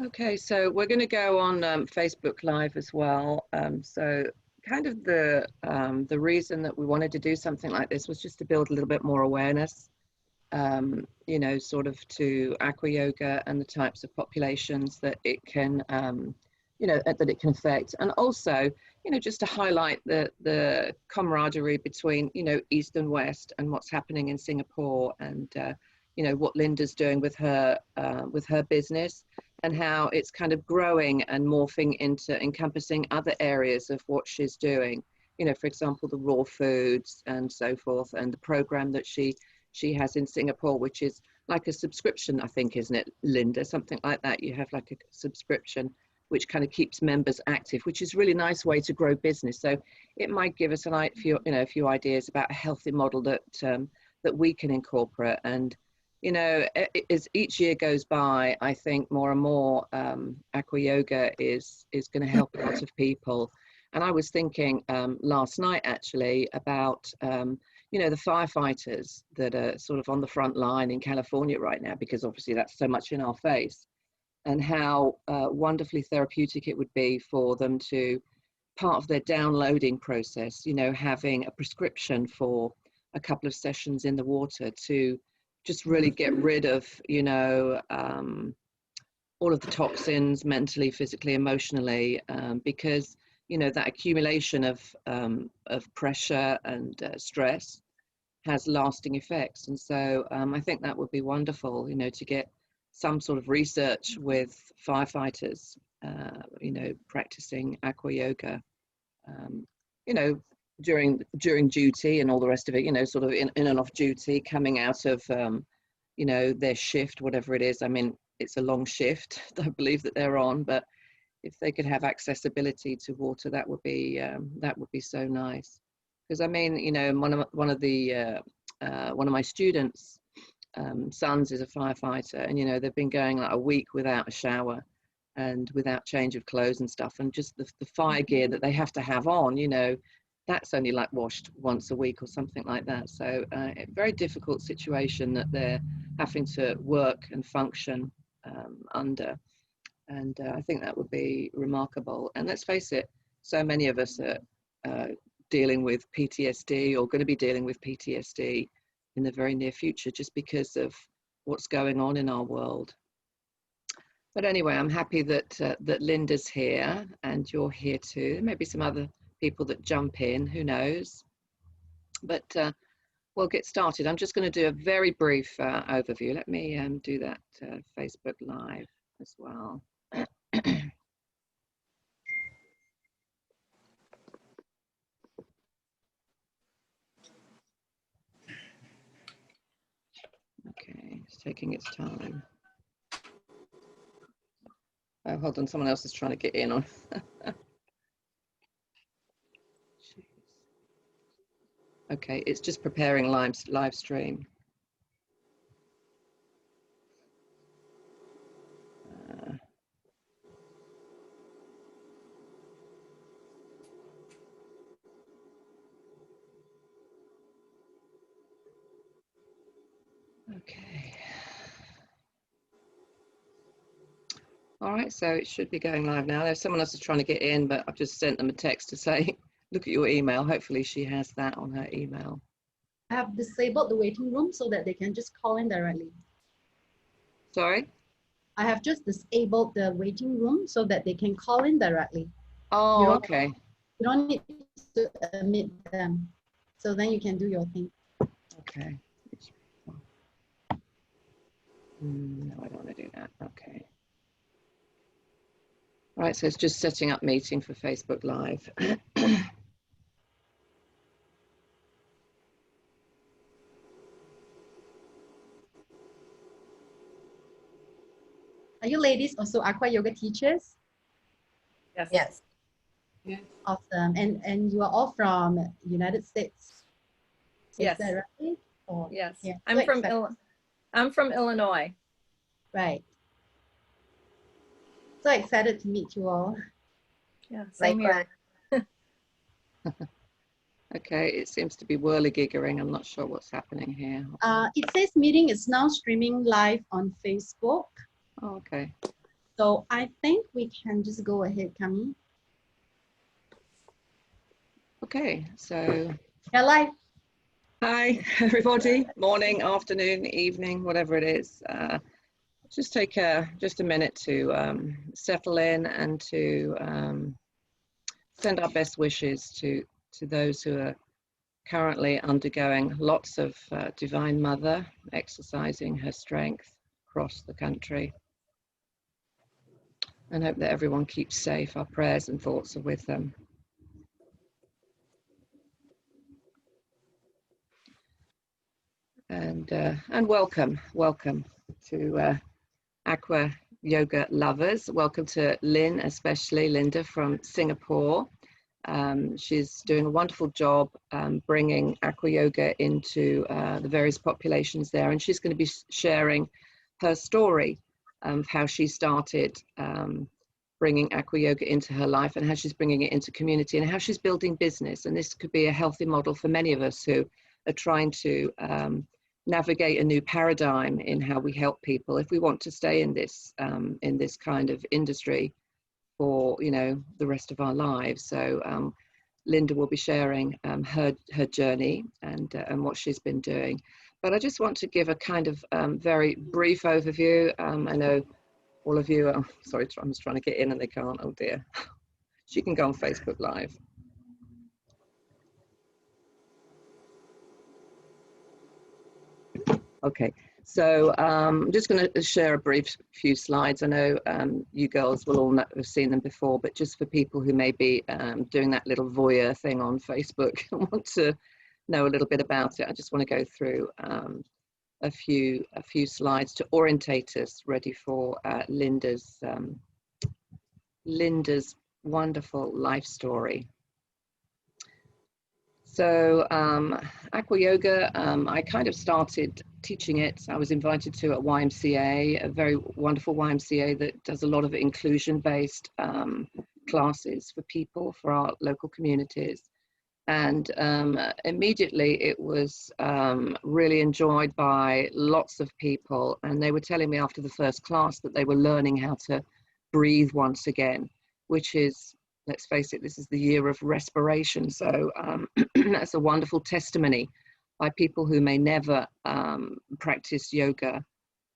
Okay, so we're going to go on Facebook Live as well. So kind of the reason that we wanted to do something like this was just to build a little bit more awareness, you know, sort of to Aqua Yoga and the types of populations that it can, you know, that it can affect. And also, you know, just to highlight the camaraderie between, you know, East and West and what's happening in Singapore and, you know, what Linda's doing with her business, and how it's kind of growing and morphing into encompassing other areas of what she's doing. You know, for example, the raw foods and so forth, and the program that she has in Singapore, which is like a subscription, I think, isn't it, Linda? Something like that. You have like a subscription which kind of keeps members active, which is a really nice way to grow business. So it might give us a few ideas about a healthy model that that we can incorporate. And you know, as each year goes by, I think more and more Aqua Yoga is going to help a lot of people. And I was thinking last night actually about, you know, the firefighters that are sort of on the front line in California right now, because obviously that's so much in our face, and how wonderfully therapeutic it would be for them to, part of their downloading process, you know, having a prescription for a couple of sessions in the water to just really get rid of, you know, all of the toxins mentally, physically, emotionally, because, you know, that accumulation of pressure and stress has lasting effects. And so I think that would be wonderful, you know, to get some sort of research with firefighters, you know, practicing Aqua Yoga, you know, during duty and all the rest of it, you know, sort of in and off duty, coming out of, you know, their shift, whatever it is. I mean, it's a long shift, I believe, that they're on, but if they could have accessibility to water, that would be so nice. Because I mean, you know, one of my students' sons is a firefighter, and you know, they've been going like a week without a shower and without change of clothes and stuff, and just the fire gear that they have to have on, you know, that's only like washed once a week or something like that. So a very difficult situation that they're having to work and function under. And I think that would be remarkable. And let's face it, so many of us are dealing with PTSD or going to be dealing with PTSD in the very near future, just because of what's going on in our world. But anyway, I'm happy that that Linda's here and you're here too. There may be some other people that jump in, who knows. But we'll get started. I'm just going to do a very brief overview. Let me do that Facebook Live as well. Okay, it's taking its time. Oh, hold on, someone else is trying to get in on. Okay, it's just preparing live stream. Okay. All right, so it should be going live now. There's someone else is trying to get in, but I've just sent them a text to say, look at your email. Hopefully she has that on her email. I have disabled the waiting room so that they can just call in directly. Sorry? I have just disabled the waiting room so that they can call in directly. Oh, okay. You don't need to admit them. So then you can do your thing. Okay. No, I don't want to do that. Okay. All right, so it's just setting up meeting for Facebook Live. Are you ladies also Aqua Yoga teachers? Yes. Yes. Yes. Awesome. And you are all from United States? Yes. Is that right? Or, Yes. yeah. I'm from Illinois. Right. So excited to meet you all. Yeah, same here. Okay, it seems to be whirligiggering. I'm not sure what's happening here. It says meeting is now streaming live on Facebook. Oh, okay. So I think we can just go ahead, Camille. Okay, so You're live. hi everybody, morning, afternoon, evening, whatever it is. Just take just a minute to settle in and to send our best wishes to those who are currently undergoing lots of Divine Mother, exercising her strength across the country. And hope that everyone keeps safe. Our prayers and thoughts are with them. And welcome to Aqua Yoga lovers. Welcome to Lynn, especially Linda from Singapore. She's doing a wonderful job bringing Aqua Yoga into the various populations there, and she's going to be sharing her story of how she started bringing Aqua Yoga into her life and how she's bringing it into community and how she's building business. And this could be a healthy model for many of us who are trying to navigate a new paradigm in how we help people if we want to stay in this kind of industry for the rest of our lives. So Linda will be sharing her journey and what she's been doing. But I just want to give a kind of very brief overview. I know all of you are, sorry, I'm just trying to get in and they can't, oh dear. She can go on Facebook Live. Okay, so I'm just going to share a brief few slides. I know you girls will all have seen them before, but just for people who may be doing that little voyeur thing on Facebook and want to know a little bit about it, I just want to go through a few slides to orientate us ready for Linda's wonderful life story. So Aqua Yoga, I kind of started teaching it. I was invited to at YMCA, a very wonderful YMCA that does a lot of inclusion-based classes for people, for our local communities. And immediately it was really enjoyed by lots of people. And they were telling me after the first class that they were learning how to breathe once again, which is, let's face it, this is the year of respiration. So that's a wonderful testimony by people who may never practice yoga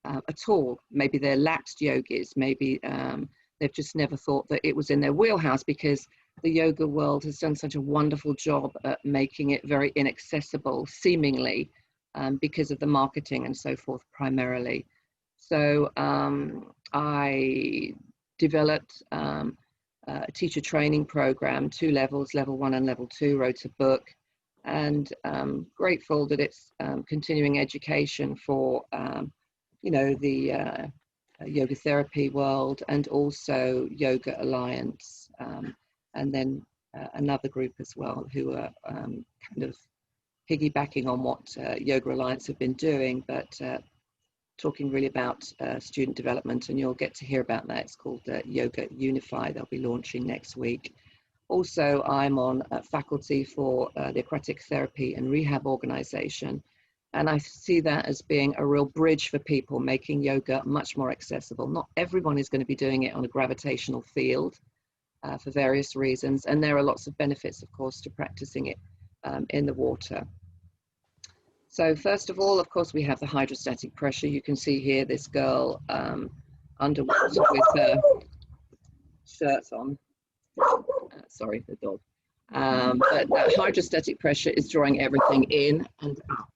at all. Maybe they're lapsed yogis, maybe they've just never thought that it was in their wheelhouse, because the yoga world has done such a wonderful job at making it very inaccessible, seemingly, because of the marketing and so forth primarily. So I developed a teacher training program, 2 levels, level 1 and level 2, wrote a book, and grateful that it's continuing education for the yoga therapy world, and also Yoga Alliance, and then another group as well who are kind of piggybacking on what Yoga Alliance have been doing, but talking really about student development, and you'll get to hear about that. It's called Yoga Unify. They'll be launching next week. Also, I'm on faculty for the Aquatic Therapy and Rehab Organization, and I see that as being a real bridge for people, making yoga much more accessible. Not everyone is going to be doing it on a gravitational field for various reasons, and there are lots of benefits, of course, to practicing it in the water. So first of all, of course, we have the hydrostatic pressure. You can see here this girl underwater with her shirts on. Sorry, the dog. But that hydrostatic pressure is drawing everything in and out.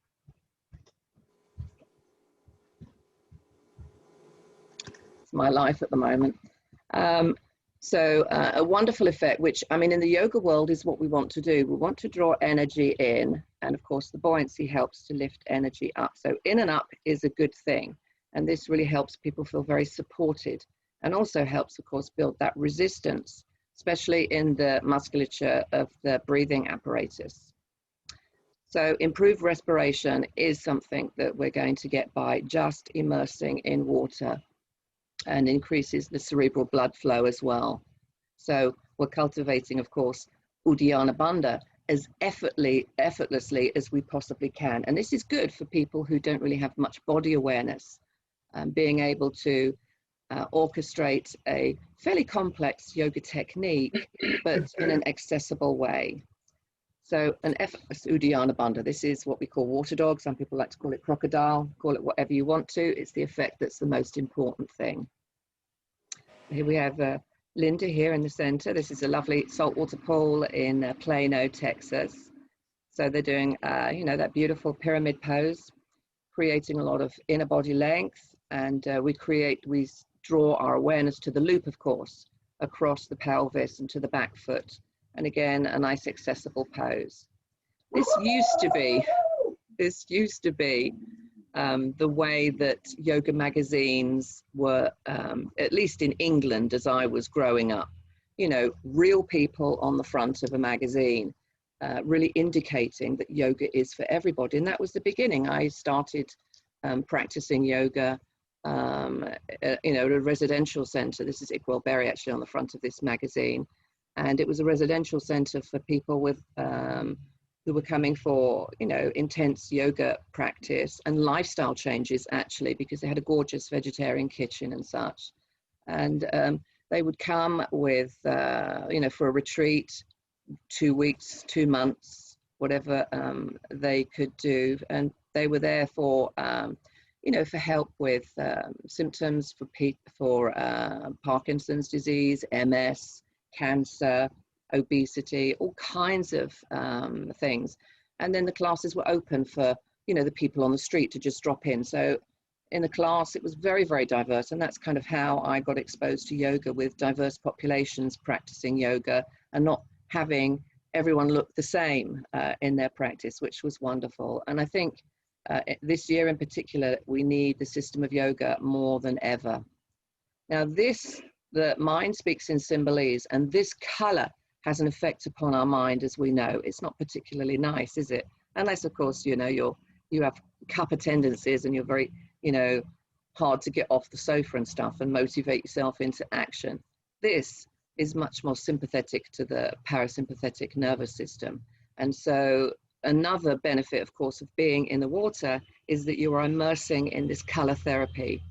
It's my life at the moment. So a wonderful effect, which, I mean, in the yoga world is what we want to do. We want to draw energy in, and of course the buoyancy helps to lift energy up. So in and up is a good thing, and this really helps people feel very supported, and also helps, of course, build that resistance, especially in the musculature of the breathing apparatus. So improved respiration is something that we're going to get by just immersing in water, and increases the cerebral blood flow as well. So we're cultivating, of course, Uddiyana Bandha as effortlessly as we possibly can. And this is good for people who don't really have much body awareness, being able to orchestrate a fairly complex yoga technique, but in an accessible way. So an effortless Uddiyana Bandha, this is what we call water dog. Some people like to call it crocodile, call it whatever you want to. It's the effect that's the most important thing. Here we have Linda here in the center. This is a lovely saltwater pool in Plano, Texas. So they're doing, you know, that beautiful pyramid pose, creating a lot of inner body length. And we draw our awareness to the loop, of course, across the pelvis and to the back foot. And again, a nice accessible pose. This used to be the way that yoga magazines were, at least in England as I was growing up, you know, real people on the front of a magazine, really indicating that yoga is for everybody. And that was the beginning. I started practicing yoga, you know, at a residential center. This is Iqbal Berry actually on the front of this magazine. And it was a residential center for people with, who were coming for, you know, intense yoga practice and lifestyle changes actually, because they had a gorgeous vegetarian kitchen and such. And they would come with, you know, for a retreat, 2 weeks, 2 months, whatever they could do. And they were there for, you know, for help with symptoms for Parkinson's disease, MS, cancer, obesity, all kinds of things. And then the classes were open for, you know, the people on the street to just drop in. So in the class, it was very, very diverse. And that's kind of how I got exposed to yoga, with diverse populations practicing yoga and not having everyone look the same in their practice, which was wonderful. And I think this year in particular, we need the system of yoga more than ever. Now the mind speaks in symbolese, and this color has an effect upon our mind, as we know. It's not particularly nice, is it? Unless, of course, you know, you have kappa tendencies and you're very, you know, hard to get off the sofa and stuff and motivate yourself into action. This is much more sympathetic to the parasympathetic nervous system. And so another benefit, of course, of being in the water is that you are immersing in this color therapy.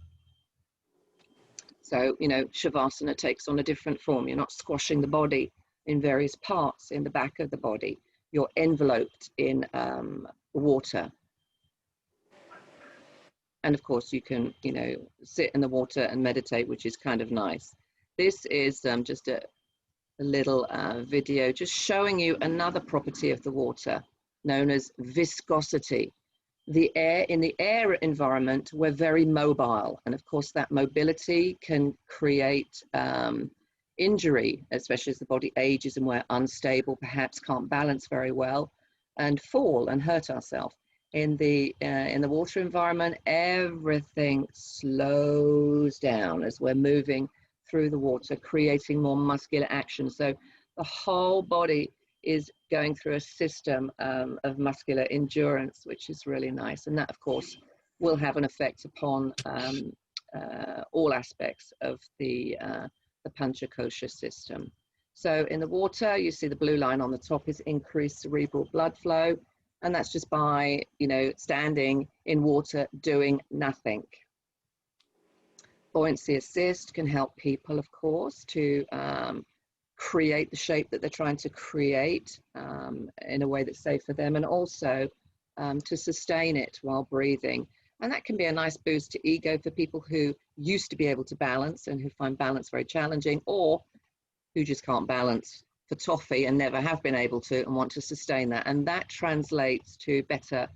So, you know, Shavasana takes on a different form. You're not squashing the body in various parts in the back of the body. You're enveloped in water. And of course, you can, you know, sit in the water and meditate, which is kind of nice. This is just a little video just showing you another property of the water known as viscosity. In the air environment, we're very mobile. And of course, that mobility can create injury, especially as the body ages and we're unstable, perhaps can't balance very well, and fall and hurt ourselves. In the water environment, everything slows down as we're moving through the water, creating more muscular action. So the whole body is going through a system of muscular endurance, which is really nice. And that, of course, will have an effect upon all aspects of the Panchakosha system. So in the water, you see the blue line on the top is increased cerebral blood flow. And that's just by, you know, standing in water, doing nothing. Buoyancy assist can help people, of course, to create the shape that they're trying to create in a way that's safe for them, and also to sustain it while breathing. And that can be a nice boost to ego for people who used to be able to balance and who find balance very challenging, or who just can't balance for toffee and never have been able to and want to sustain that. And that translates to better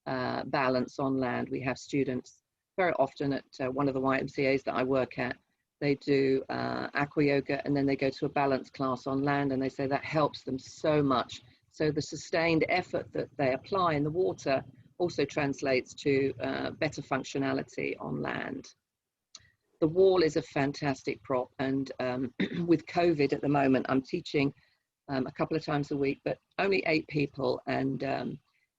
balance on land. We have students very often at one of the YMCAs that I work at. They do Aqua Yoga and then they go to a balance class on land, and they say that helps them so much. So the sustained effort that they apply in the water also translates to better functionality on land. The wall is a fantastic prop, and with COVID at the moment, I'm teaching a couple of times a week, but only 8 people, and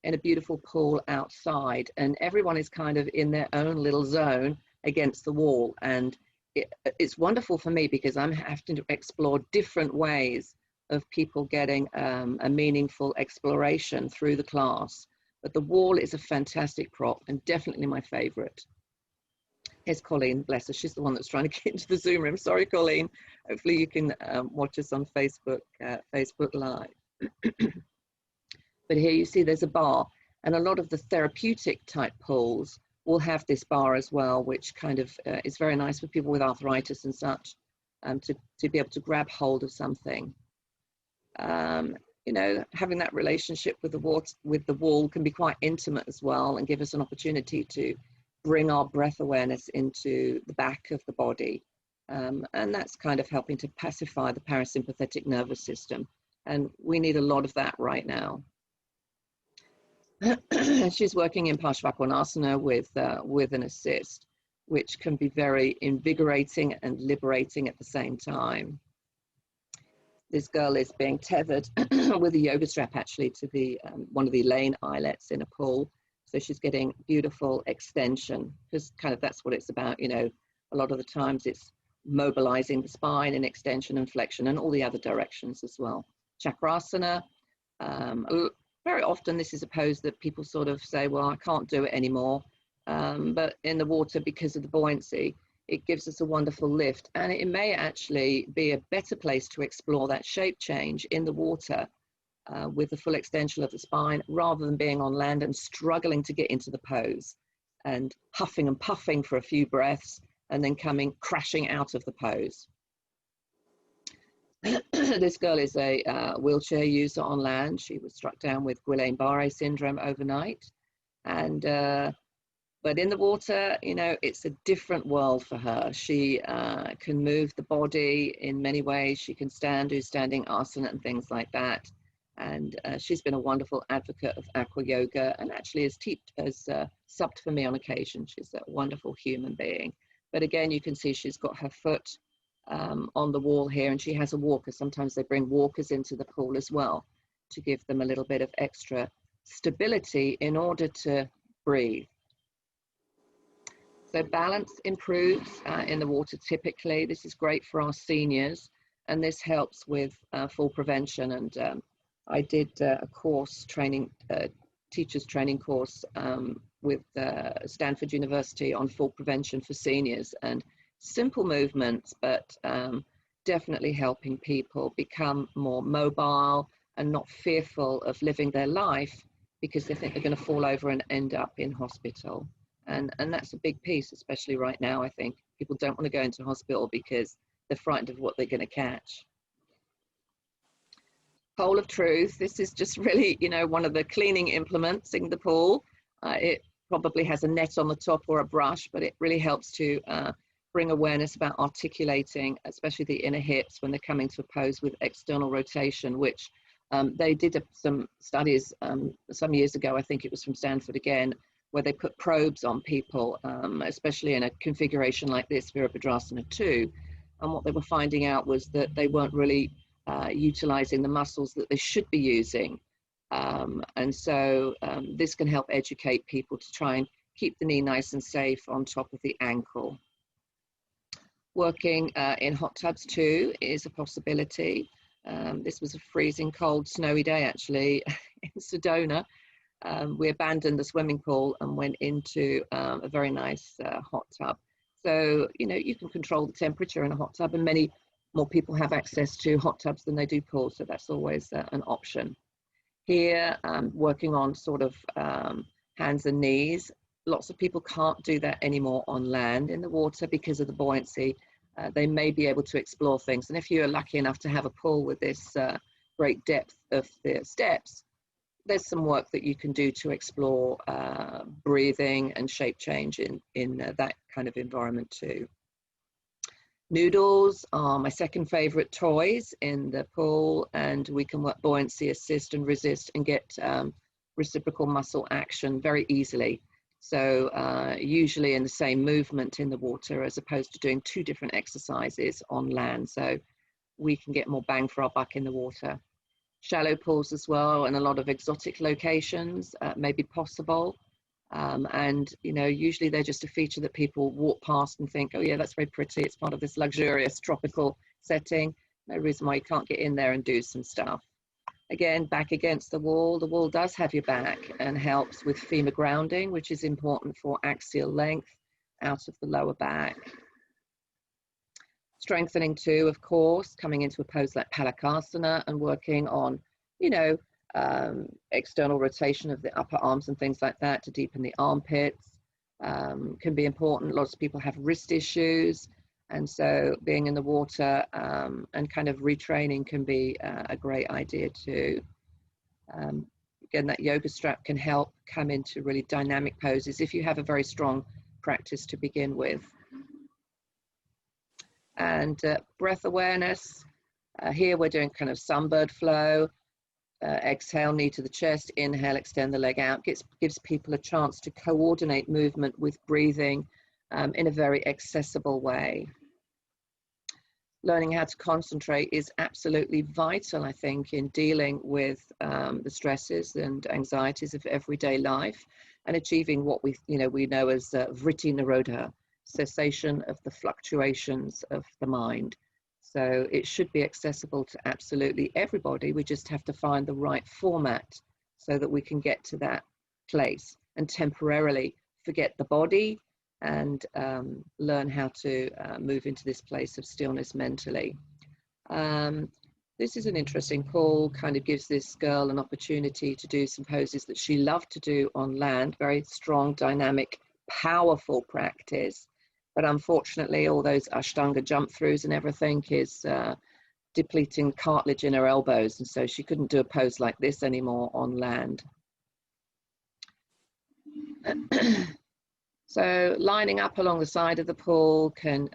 in a beautiful pool outside, and everyone is kind of in their own little zone against the wall. And it's wonderful for me because I'm having to explore different ways of people getting a meaningful exploration through the class. But the wall is a fantastic prop and definitely my favorite. Here's Colleen, bless her. She's the one that's trying to get into the Zoom room. Sorry, Colleen. Hopefully you can watch us on Facebook, Facebook Live. But here you see there's a bar, and a lot of the therapeutic type pools will have this bar as well, which kind of is very nice for people with arthritis and such, to be able to grab hold of something. You know, having that relationship with the wall can be quite intimate as well, and give us an opportunity to bring our breath awareness into the back of the body. And that's kind of helping to pacify the parasympathetic nervous system. And we need a lot of that right now. She's working in Parsvakonasana with an assist, which can be very invigorating and liberating at the same time. This girl is being tethered with a yoga strap actually to the one of the lane eyelets in a pool. So she's getting beautiful extension, because kind of that's what it's about. You know, a lot of the times it's mobilizing the spine and extension and flexion and all the other directions as well. Chakrasana. Very often this is a pose that people sort of say, well, I can't do it anymore. But in the water, because of the buoyancy, it gives us a wonderful lift. And it may actually be a better place to explore that shape change in the water with the full extension of the spine, rather than being on land and struggling to get into the pose and huffing and puffing for a few breaths and then coming crashing out of the pose. This girl is a wheelchair user on land. She was struck down with Guillain-Barré syndrome overnight. And but in the water, you know, it's a different world for her. She can move the body in many ways. She can do standing asana and things like that. And she's been a wonderful advocate of Aqua Yoga, and actually has subbed for me on occasion. She's a wonderful human being. But again, you can see she's got her foot on the wall here, and she has a walker. Sometimes they bring walkers into the pool as well to give them a little bit of extra stability in order to breathe. So balance improves in the water typically. This is great for our seniors, and this helps with fall prevention. And I did a course training, teacher's training course with Stanford University on fall prevention for seniors, and simple movements, but definitely helping people become more mobile and not fearful of living their life because they think they're going to fall over and end up in hospital. And that's a big piece, especially right now. I think people don't want to go into hospital because they're frightened of what they're going to catch. Pole of truth. This is just really, you know, one of the cleaning implements in the pool. It probably has a net on the top or a brush, but it really helps to bring awareness about articulating, especially the inner hips when they're coming to a pose with external rotation, which they did some studies some years ago. I think it was from Stanford again, where they put probes on people, especially in a configuration like this, Virabhadrasana 2. And what they were finding out was that they weren't really utilizing the muscles that they should be using. And so this can help educate people to try and keep the knee nice and safe on top of the ankle. Working in hot tubs too is a possibility. This was a freezing cold, snowy day actually in Sedona. We abandoned the swimming pool and went into a very nice hot tub. So, you know, you can control the temperature in a hot tub, and many more people have access to hot tubs than they do pools, so that's always an option. Here, working on sort of hands and knees. Lots of people can't do that anymore on land. In the water, because of the buoyancy, they may be able to explore things. And if you're lucky enough to have a pool with this great depth of the steps, there's some work that you can do to explore breathing and shape change in that kind of environment too. Noodles are my second favorite toys in the pool, and we can work buoyancy, assist and resist and get reciprocal muscle action very easily. So usually in the same movement in the water, as opposed to doing two different exercises on land. So we can get more bang for our buck in the water. Shallow pools as well, and a lot of exotic locations may be possible. And, you know, usually they're just a feature that people walk past and think, oh yeah, that's very pretty. It's part of this luxurious tropical setting. No reason why you can't get in there and do some stuff. Again, back against the wall. The wall does have your back and helps with femur grounding, which is important for axial length out of the lower back. Strengthening too, of course, coming into a pose like Palakasana and working on, you know, external rotation of the upper arms and things like that to deepen the armpits can be important. Lots of people have wrist issues, and so being in the water and kind of retraining can be a great idea too. Again, that yoga strap can help come into really dynamic poses if you have a very strong practice to begin with. And breath awareness. Here we're doing kind of sunbird flow. Exhale, knee to the chest. Inhale, extend the leg out. Gives people a chance to coordinate movement with breathing in a very accessible way. Learning how to concentrate is absolutely vital, I think, in dealing with the stresses and anxieties of everyday life and achieving what we know as vritti nirodha, cessation of the fluctuations of the mind. So it should be accessible to absolutely everybody. We just have to find the right format so that we can get to that place and temporarily forget the body and learn how to move into this place of stillness mentally. This is an interesting pool, kind of gives this girl an opportunity to do some poses that she loved to do on land, very strong, dynamic, powerful practice. But unfortunately, all those Ashtanga jump throughs and everything is depleting cartilage in her elbows. And so she couldn't do a pose like this anymore on land. So lining up along the side of the pool can,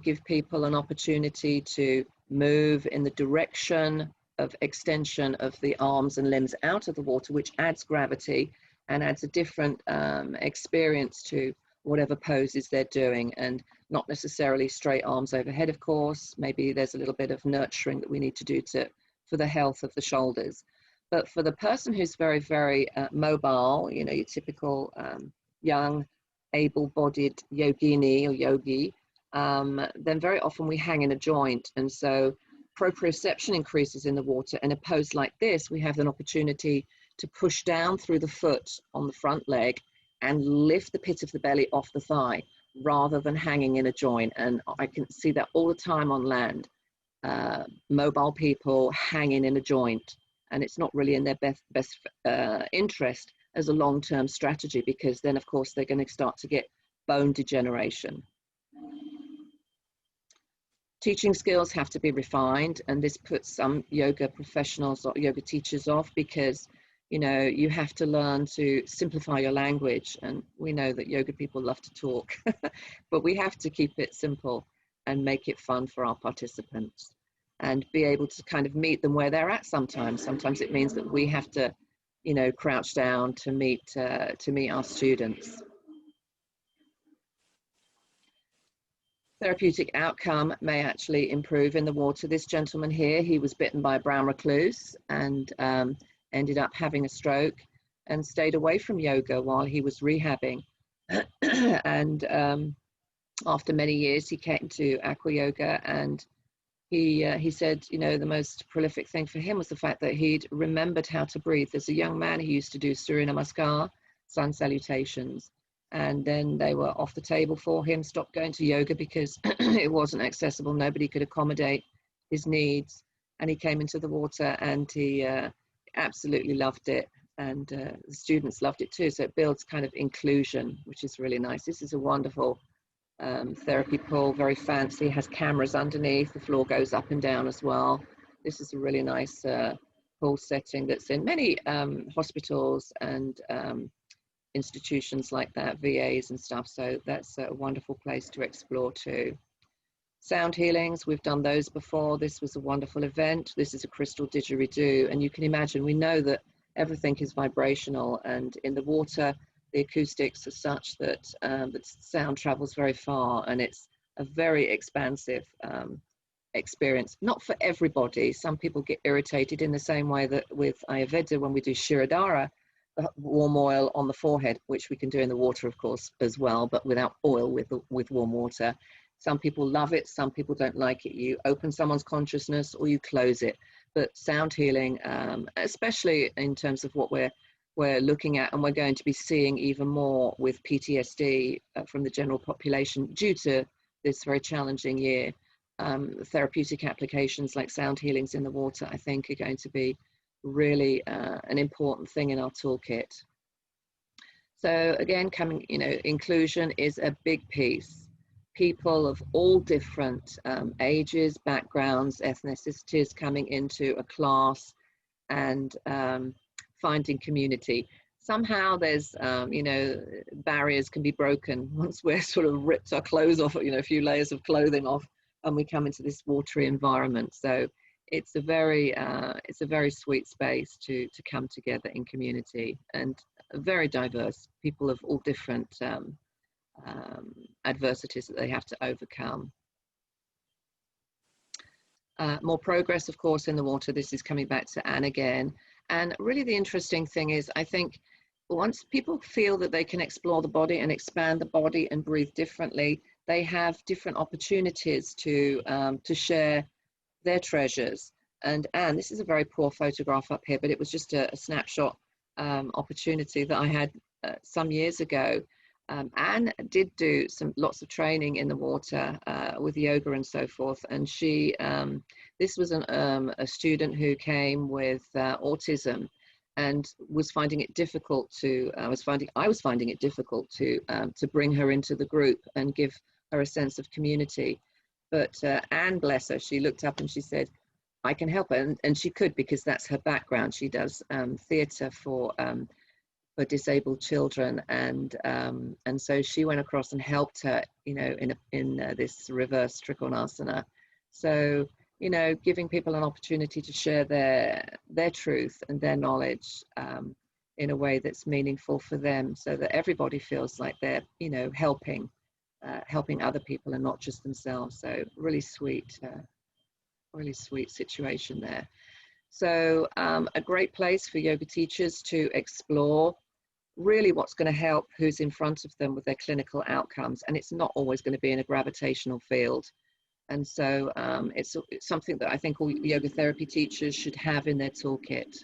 give people an opportunity to move in the direction of extension of the arms and limbs out of the water, which adds gravity and adds a different experience to whatever poses they're doing, and not necessarily straight arms overhead, of course. Maybe there's a little bit of nurturing that we need to do for the health of the shoulders. But for the person who's very, very mobile, your typical young, able-bodied yogini or yogi, then very often we hang in a joint. And so proprioception increases in the water. In a pose like this, we have an opportunity to push down through the foot on the front leg and lift the pit of the belly off the thigh rather than hanging in a joint. And I can see that all the time on land, mobile people hanging in a joint, and it's not really in their best interest as a long-term strategy, because then of course they're going to start to get bone degeneration. Teaching skills have to be refined, and this puts some yoga professionals or yoga teachers off, because you have to learn to simplify your language. And we know that yoga people love to talk, but we have to keep it simple and make it fun for our participants and be able to kind of meet them where they're at sometimes. Sometimes it means that we have to, crouch down to meet our students. Therapeutic outcome may actually improve in the water. This gentleman here, he was bitten by a brown recluse and ended up having a stroke and stayed away from yoga while he was rehabbing. And after many years, he came to Aqua Yoga, and he said, the most prolific thing for him was the fact that he'd remembered how to breathe. There's a young man who used to do Surya Namaskar, sun salutations, and then they were off the table for him, stopped going to yoga because it wasn't accessible. Nobody could accommodate his needs. And he came into the water, and he absolutely loved it, and the students loved it too. So it builds kind of inclusion, which is really nice. This is a wonderful therapy pool, very fancy, has cameras underneath, the floor goes up and down as well. This is a really nice pool setting that's in many hospitals and institutions like that, VAs and stuff, so that's a wonderful place to explore too. Sound healings, we've done those before. This was a wonderful event. This is a crystal didgeridoo, and you can imagine, we know that everything is vibrational, and in the water the acoustics are such that the sound travels very far, and it's a very expansive experience. Not for everybody. Some people get irritated in the same way that with Ayurveda, when we do Shirodhara, warm oil on the forehead, which we can do in the water of course as well, but without oil, with warm water. Some people love it, some people don't like it. You open someone's consciousness or you close it. But sound healing, especially in terms of what we're we're looking at, and we're going to be seeing even more with PTSD from the general population due to this very challenging year. Therapeutic applications like sound healings in the water, I think, are going to be really an important thing in our toolkit. So again, inclusion is a big piece. People of all different ages, backgrounds, ethnicities coming into a class and finding community. Somehow there's, barriers can be broken once we're sort of ripped our clothes off, a few layers of clothing off, and we come into this watery environment. So it's a very sweet space to come together in community, and very diverse people of all different adversities that they have to overcome. More progress, of course, in the water. This is coming back to Anne again. And really the interesting thing is, I think once people feel that they can explore the body and expand the body and breathe differently, they have different opportunities to share their treasures. And Anne, this is a very poor photograph up here, but it was just a snapshot opportunity that I had some years ago. Anne did do lots of training in the water with yoga and so forth, and she this was a student who came with autism and was finding it difficult to I was finding it difficult to bring her into the group and give her a sense of community. But Anne, bless her, she looked up and she said, I can help her, and she could, because that's her background. She does theatre for disabled children, and so she went across and helped her, in this reverse trikonasana. So, giving people an opportunity to share their truth and their knowledge in a way that's meaningful for them, so that everybody feels like they're, helping other people and not just themselves. So really sweet situation there. So a great place for yoga teachers to explore really what's going to help who's in front of them with their clinical outcomes. And it's not always going to be in a gravitational field. And so it's something that I think all yoga therapy teachers should have in their toolkit.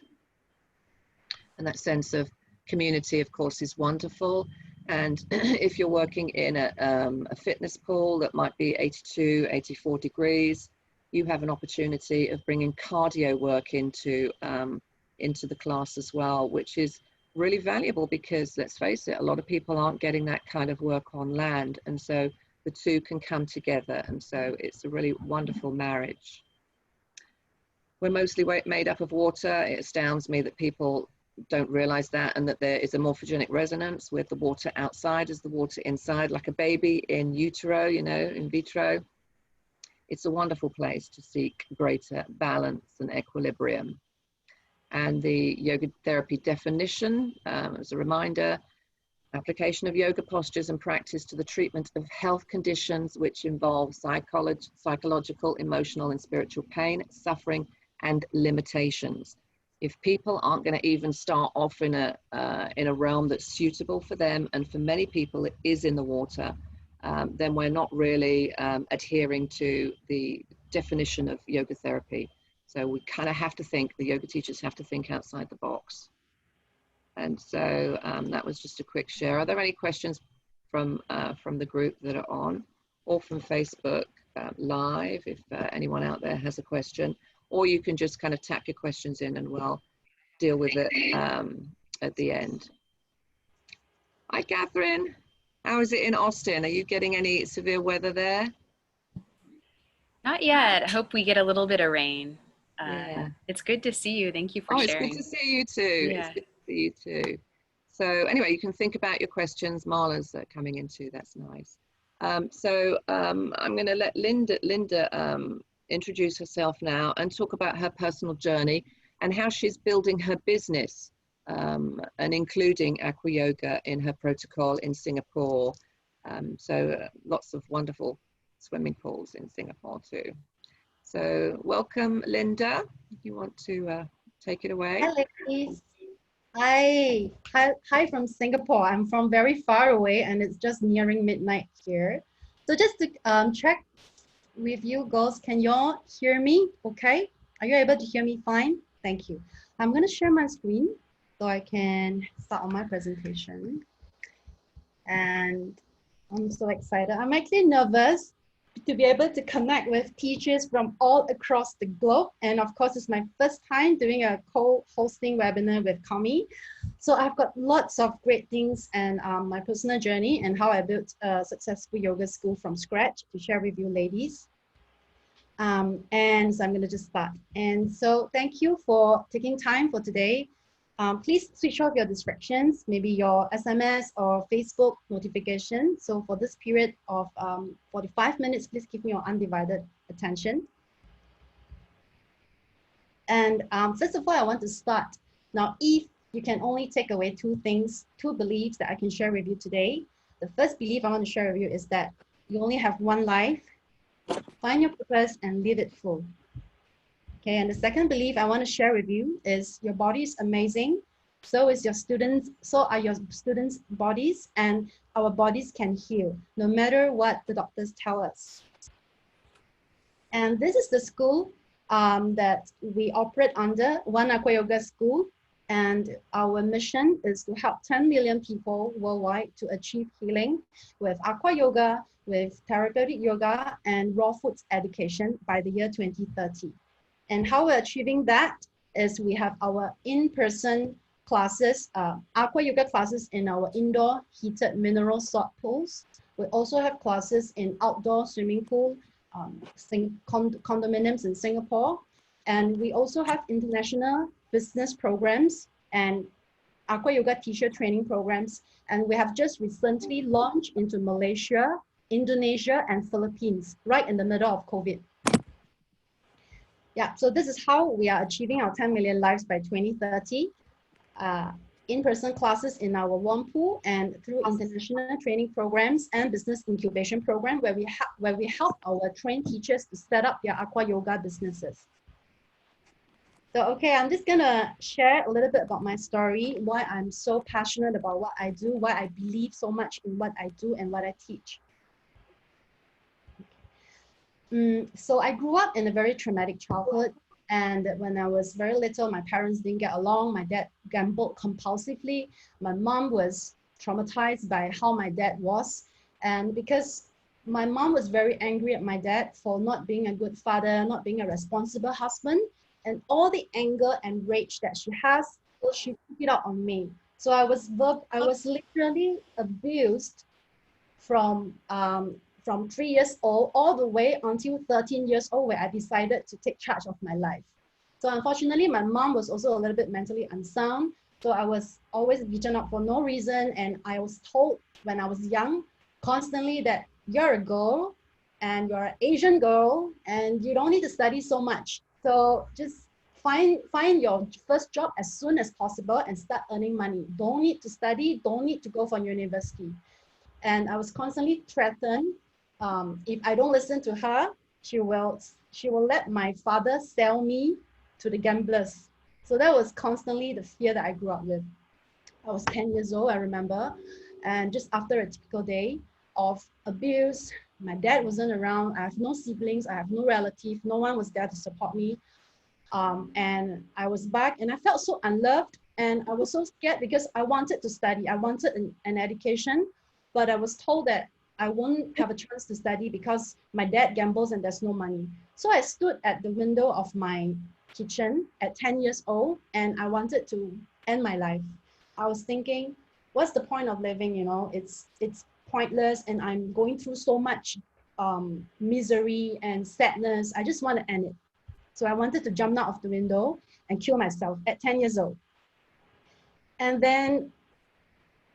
And that sense of community, of course, is wonderful. And if you're working in a fitness pool that might be 82, 84 degrees, you have an opportunity of bringing cardio work into the class as well, which is really valuable, because let's face it, a lot of people aren't getting that kind of work on land, and so the two can come together, and so it's a really wonderful marriage. We're mostly made up of water. It astounds me that people don't realize that, and that there is a morphogenic resonance with the water outside as the water inside, like a baby in utero, in vitro. It's a wonderful place to seek greater balance and equilibrium. And the yoga therapy definition, as a reminder, application of yoga postures and practice to the treatment of health conditions which involve psychological, emotional, and spiritual pain, suffering, and limitations. If people aren't going to even start off in a realm that's suitable for them, and for many people it is in the water, then we're not really adhering to the definition of yoga therapy. So we kind of have to think, the yoga teachers have to think outside the box. And so that was just a quick share. Are there any questions from the group that are on, or from Facebook Live, if anyone out there has a question? Or you can just kind of tap your questions in and we'll deal with it at the end. Hi, Catherine. How is it in Austin? Are you getting any severe weather there? Not yet. I hope we get a little bit of rain. Yeah. It's good to see you. Thank you for sharing. It's good to see you too. Yeah. It's good to see you too. So anyway, you can think about your questions. Marla's coming in too. That's nice. I'm going to let Linda introduce herself now and talk about her personal journey and how she's building her business and including Aqua Yoga in her protocol in Singapore. Lots of wonderful swimming pools in Singapore too. So welcome, Linda. If you want to take it away. Hi, ladies. Hi from Singapore. I'm from very far away, and it's just nearing midnight here. So just to check with you girls, can you all hear me okay? Are you able to hear me fine? Thank you. I'm going to share my screen. so I can start on my presentation. And I'm so excited. I'm actually nervous to be able to connect with teachers from all across the globe. And of course, it's my first time doing a co-hosting webinar with Kami. So I've got lots of great things and my personal journey and how I built a successful yoga school from scratch to share with you ladies. And so I'm going to just start. And so thank you for taking time for today. Please switch off your distractions, maybe your SMS or Facebook notification. So for this period of 45 minutes, please give me your undivided attention. And first of all, I want to start. Now, if you can only take away two beliefs that I can share with you today. The first belief I want to share with you is that you only have one life. Find your purpose and live it full. Okay, and the second belief I want to share with you is your body is amazing. So is your students, so are your students' bodies, and our bodies can heal no matter what the doctors tell us. And this is the school that we operate under, One Aqua Yoga School. And our mission is to help 10 million people worldwide to achieve healing with Aqua Yoga, with therapeutic yoga, and raw foods education by the year 2030. And how we're achieving that is we have our in-person classes, Aqua Yoga classes in our indoor heated mineral salt pools. We also have classes in outdoor swimming pool, condominiums in Singapore. And we also have international business programs and Aqua Yoga teacher training programs. And we have just recently launched into Malaysia, Indonesia, and Philippines, right in the middle of COVID. Yeah, so this is how we are achieving our 10 million lives by 2030. In-person classes in our warm pool and through international training programs and business incubation program where we help our trained teachers to set up their Aqua Yoga businesses. So, okay, I'm just gonna share a little bit about my story, why I'm so passionate about what I do, why I believe so much in what I do and what I teach. So I grew up in a very traumatic childhood. And when I was very little, my parents didn't get along. My dad gambled compulsively. My mom was traumatized by how my dad was. And because my mom was very angry at my dad for not being a good father, not being a responsible husband, and all the anger and rage that she has, so she took it out on me. So I was literally abused from 3 years old all the way until 13 years old, where I decided to take charge of my life. So unfortunately, my mom was also a little bit mentally unsound. So I was always beaten up for no reason. And I was told when I was young, constantly that you're a girl and you're an Asian girl and you don't need to study so much. So just find your first job as soon as possible and start earning money. Don't need to study, don't need to go for university. And I was constantly threatened. If I don't listen to her, she will let my father sell me to the gamblers. So that was constantly the fear that I grew up with. I was 10 years old, I remember. And just after a typical day of abuse, my dad wasn't around. I have no siblings, I have no relative, no one was there to support me. And I was back and I felt so unloved and I was so scared because I wanted to study. I wanted an education, but I was told that I won't have a chance to study because my dad gambles and there's no money. So I stood at the window of my kitchen at 10 years old and I wanted to end my life. I was thinking, what's the point of living? You know, it's pointless and I'm going through so much misery and sadness. I just want to end it. So I wanted to jump out of the window and kill myself at 10 years old. And then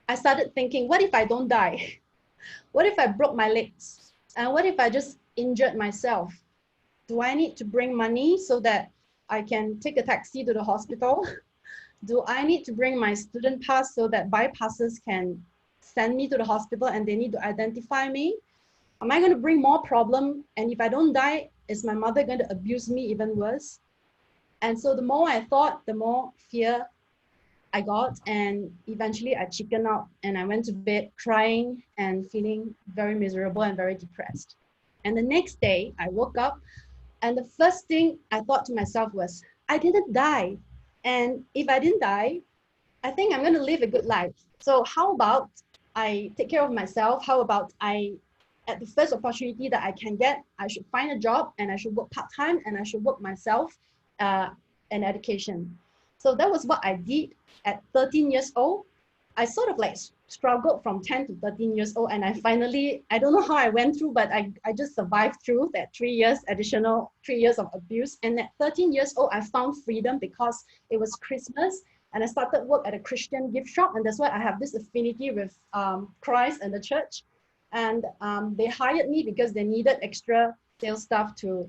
I started thinking, what if I don't die? What if I broke my legs? And what if I just injured myself? Do I need to bring money so that I can take a taxi to the hospital? Do I need to bring my student pass so that bypassers can send me to the hospital and they need to identify me? Am I going to bring more problem? And if I don't die, is my mother going to abuse me even worse? And so the more I thought, the more fear I got, and eventually I chickened out and I went to bed crying and feeling very miserable and very depressed. And the next day I woke up and the first thing I thought to myself was, I didn't die. And if I didn't die, I think I'm going to live a good life. So how about I take care of myself? How about at the first opportunity that I can get, I should find a job and I should work part-time and I should work myself in education. So that was what I did at 13 years old. I sort of like struggled from 10 to 13 years old, and I finally, I don't know how I went through, but I just survived through that 3 years, additional 3 years of abuse. And at 13 years old, I found freedom because it was Christmas and I started work at a Christian gift shop. And that's why I have this affinity with Christ and the church. And they hired me because they needed extra sales staff to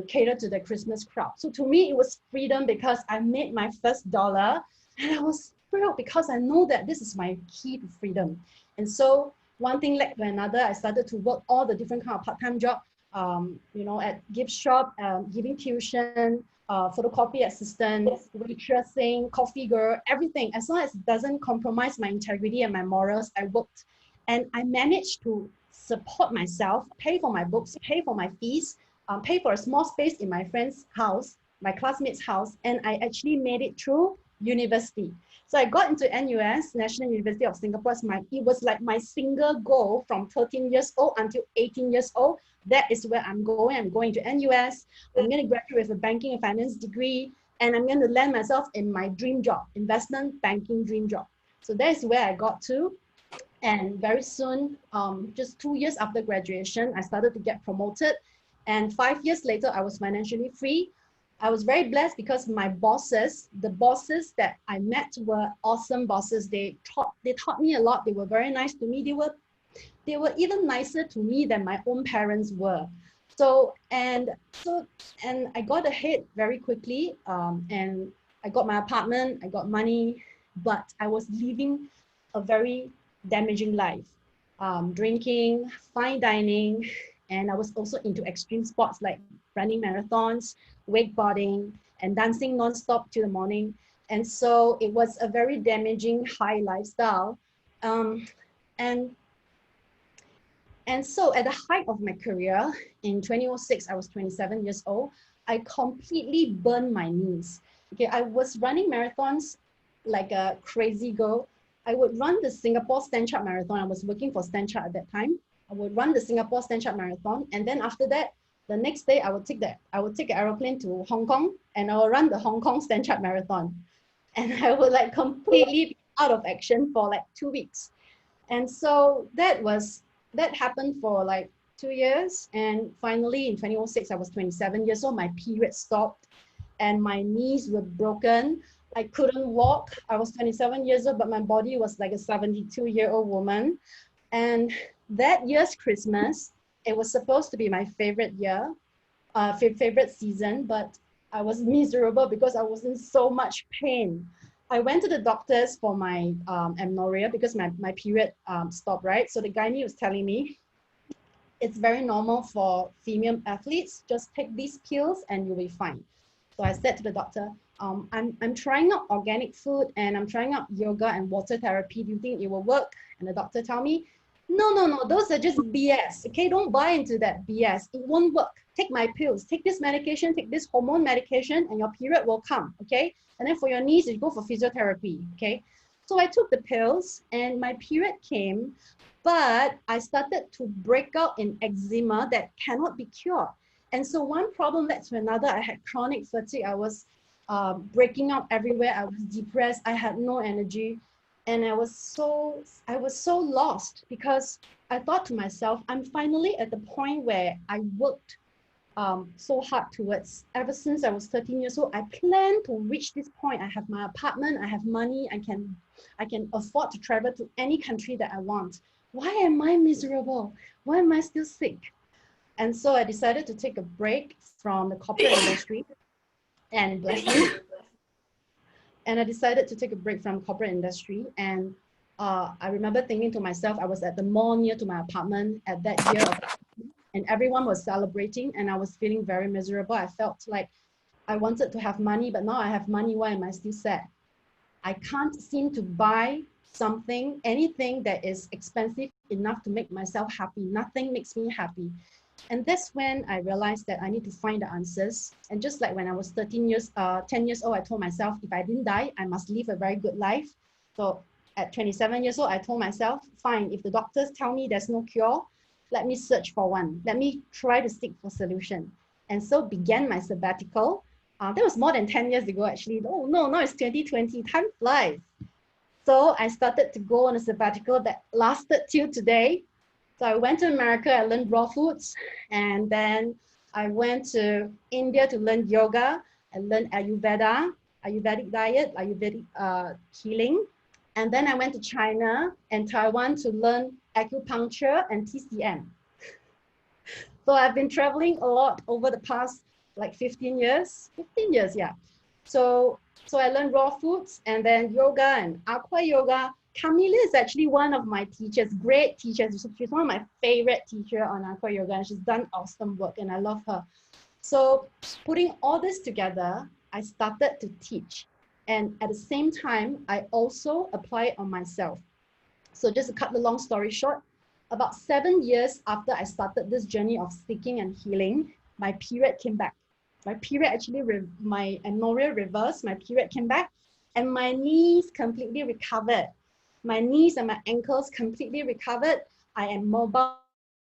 cater to the Christmas crowd. So to me, it was freedom because I made my first dollar, and I was thrilled because I know that this is my key to freedom. And so one thing led to another. I started to work all the different kind of part-time job, at gift shop, giving tuition, photocopy assistant, waitressing, coffee girl, everything. As long as it doesn't compromise my integrity and my morals, I worked. And I managed to support myself, pay for my books, pay for my fees, pay for a small space in my friend's house, my classmate's house, and I actually made it through university. So I got into NUS, National University of Singapore. It was like my single goal from 13 years old until 18 years old. That is where I'm going. I'm going to NUS. I'm going to graduate with a banking and finance degree, and I'm going to land myself in my dream job, investment banking dream job. So that is where I got to. And very soon, just 2 years after graduation, I started to get promoted. And 5 years later, I was financially free. I was very blessed because my bosses, the bosses that I met were awesome bosses. They taught me a lot. They were very nice to me. They were even nicer to me than my own parents were. And I got ahead very quickly. And I got my apartment, I got money, but I was living a very damaging life. Drinking, fine dining, and I was also into extreme sports like running marathons, wakeboarding, and dancing nonstop till the morning. And so it was a very damaging high lifestyle. And so at the height of my career, in 2006, I was 27 years old, I completely burned my knees. Okay, I was running marathons like a crazy girl. I would run the Singapore Stand Chart Marathon. I was working for Stand Chart at that time. I would run the Singapore Stand Chart Marathon, and then after that, the next day I would take an aeroplane to Hong Kong, and I would run the Hong Kong Stand Chart Marathon, and I would like completely be out of action for like 2 weeks. And so that happened for like 2 years, and finally in 2006 I was 27 years old. My period stopped, and my knees were broken. I couldn't walk. I was 27 years old, but my body was like a 72-year-old woman. And that year's Christmas, it was supposed to be my favorite year, favorite season, but I was miserable because I was in so much pain. I went to the doctors for my amenorrhea because my period stopped, right? So the gynae was telling me, it's very normal for female athletes, just take these pills and you'll be fine. So I said to the doctor, I'm trying out organic food and I'm trying out yoga and water therapy. Do you think it will work? And the doctor told me, no, those are just BS. Okay, don't buy into that BS. It won't work. Take my pills, take this medication, take this hormone medication, and your period will come. Okay, and then for your knees, you go for physiotherapy. Okay, so I took the pills and my period came, but I started to break out in eczema that cannot be cured. And so one problem led to another. I had chronic fatigue. I was breaking out everywhere. I was depressed. I had no energy. And I was so lost because I thought to myself, I'm finally at the point where I worked so hard towards. Ever since I was 13 years old, I planned to reach this point. I have my apartment, I have money, I can afford to travel to any country that I want. Why am I miserable? Why am I still sick? And so I decided to take a break from the corporate industry. And bless me. And I decided to take a break from corporate industry. And I remember thinking to myself, I was at the mall near to my apartment at that year, and everyone was celebrating, and I was feeling very miserable. I felt like I wanted to have money, but now I have money. Why am I still sad? I can't seem to buy anything that is expensive enough to make myself happy. Nothing makes me happy. And that's when I realized that I need to find the answers. And just like when I was 10 years old, I told myself, if I didn't die, I must live a very good life. So at 27 years old, I told myself, fine, if the doctors tell me there's no cure, let me search for one. Let me try to seek for solution. And so began my sabbatical. That was more than 10 years ago, actually. Oh no, now it's 2020, time flies. So I started to go on a sabbatical that lasted till today. So I went to America, I learned raw foods, and then I went to India to learn yoga. I learned Ayurvedic diet, Ayurvedic healing. And then I went to China and Taiwan to learn acupuncture and TCM. So I've been traveling a lot over the past like 15 years, yeah. So I learned raw foods and then yoga and Aqua Yoga. Camella is actually one of my teachers, great teachers. She's one of my favorite teachers on Aqua Yoga, and she's done awesome work, and I love her. So putting all this together, I started to teach. And at the same time, I also apply it on myself. So just to cut the long story short, about 7 years after I started this journey of seeking and healing, my period came back. My period actually, my amenorrhea reversed, my period came back, and my knees completely recovered. My knees and my ankles completely recovered. I am mobile.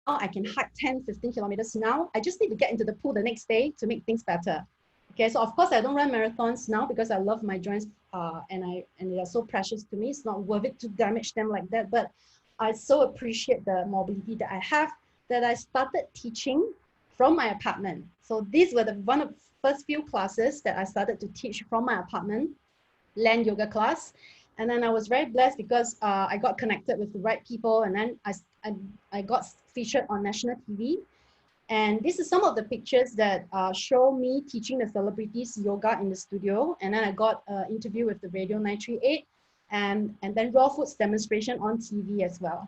I can hike 10, 15 kilometers now. I just need to get into the pool the next day to make things better. Okay, so of course I don't run marathons now because I love my joints and they are so precious to me. It's not worth it to damage them like that. But I so appreciate the mobility that I have that I started teaching from my apartment. So these were one of the first few classes that I started to teach from my apartment, land yoga class. And then I was very blessed because I got connected with the right people, and then I got featured on national TV. And this is some of the pictures that show me teaching the celebrities yoga in the studio. And then I got an interview with the Radio 938 and then raw foods demonstration on TV as well.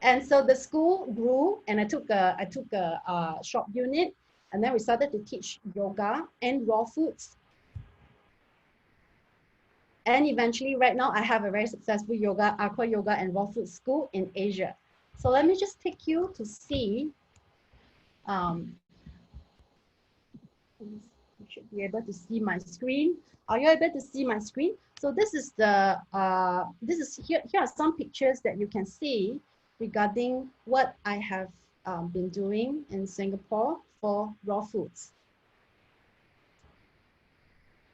And so the school grew, and I took a shop unit, and then we started to teach yoga and raw foods. And eventually, right now, I have a very successful yoga, Aqua Yoga and raw food school in Asia. So let me just take you to see. You should be able to see my screen. Are you able to see my screen? So this is the here are some pictures that you can see regarding what I have been doing in Singapore for raw foods.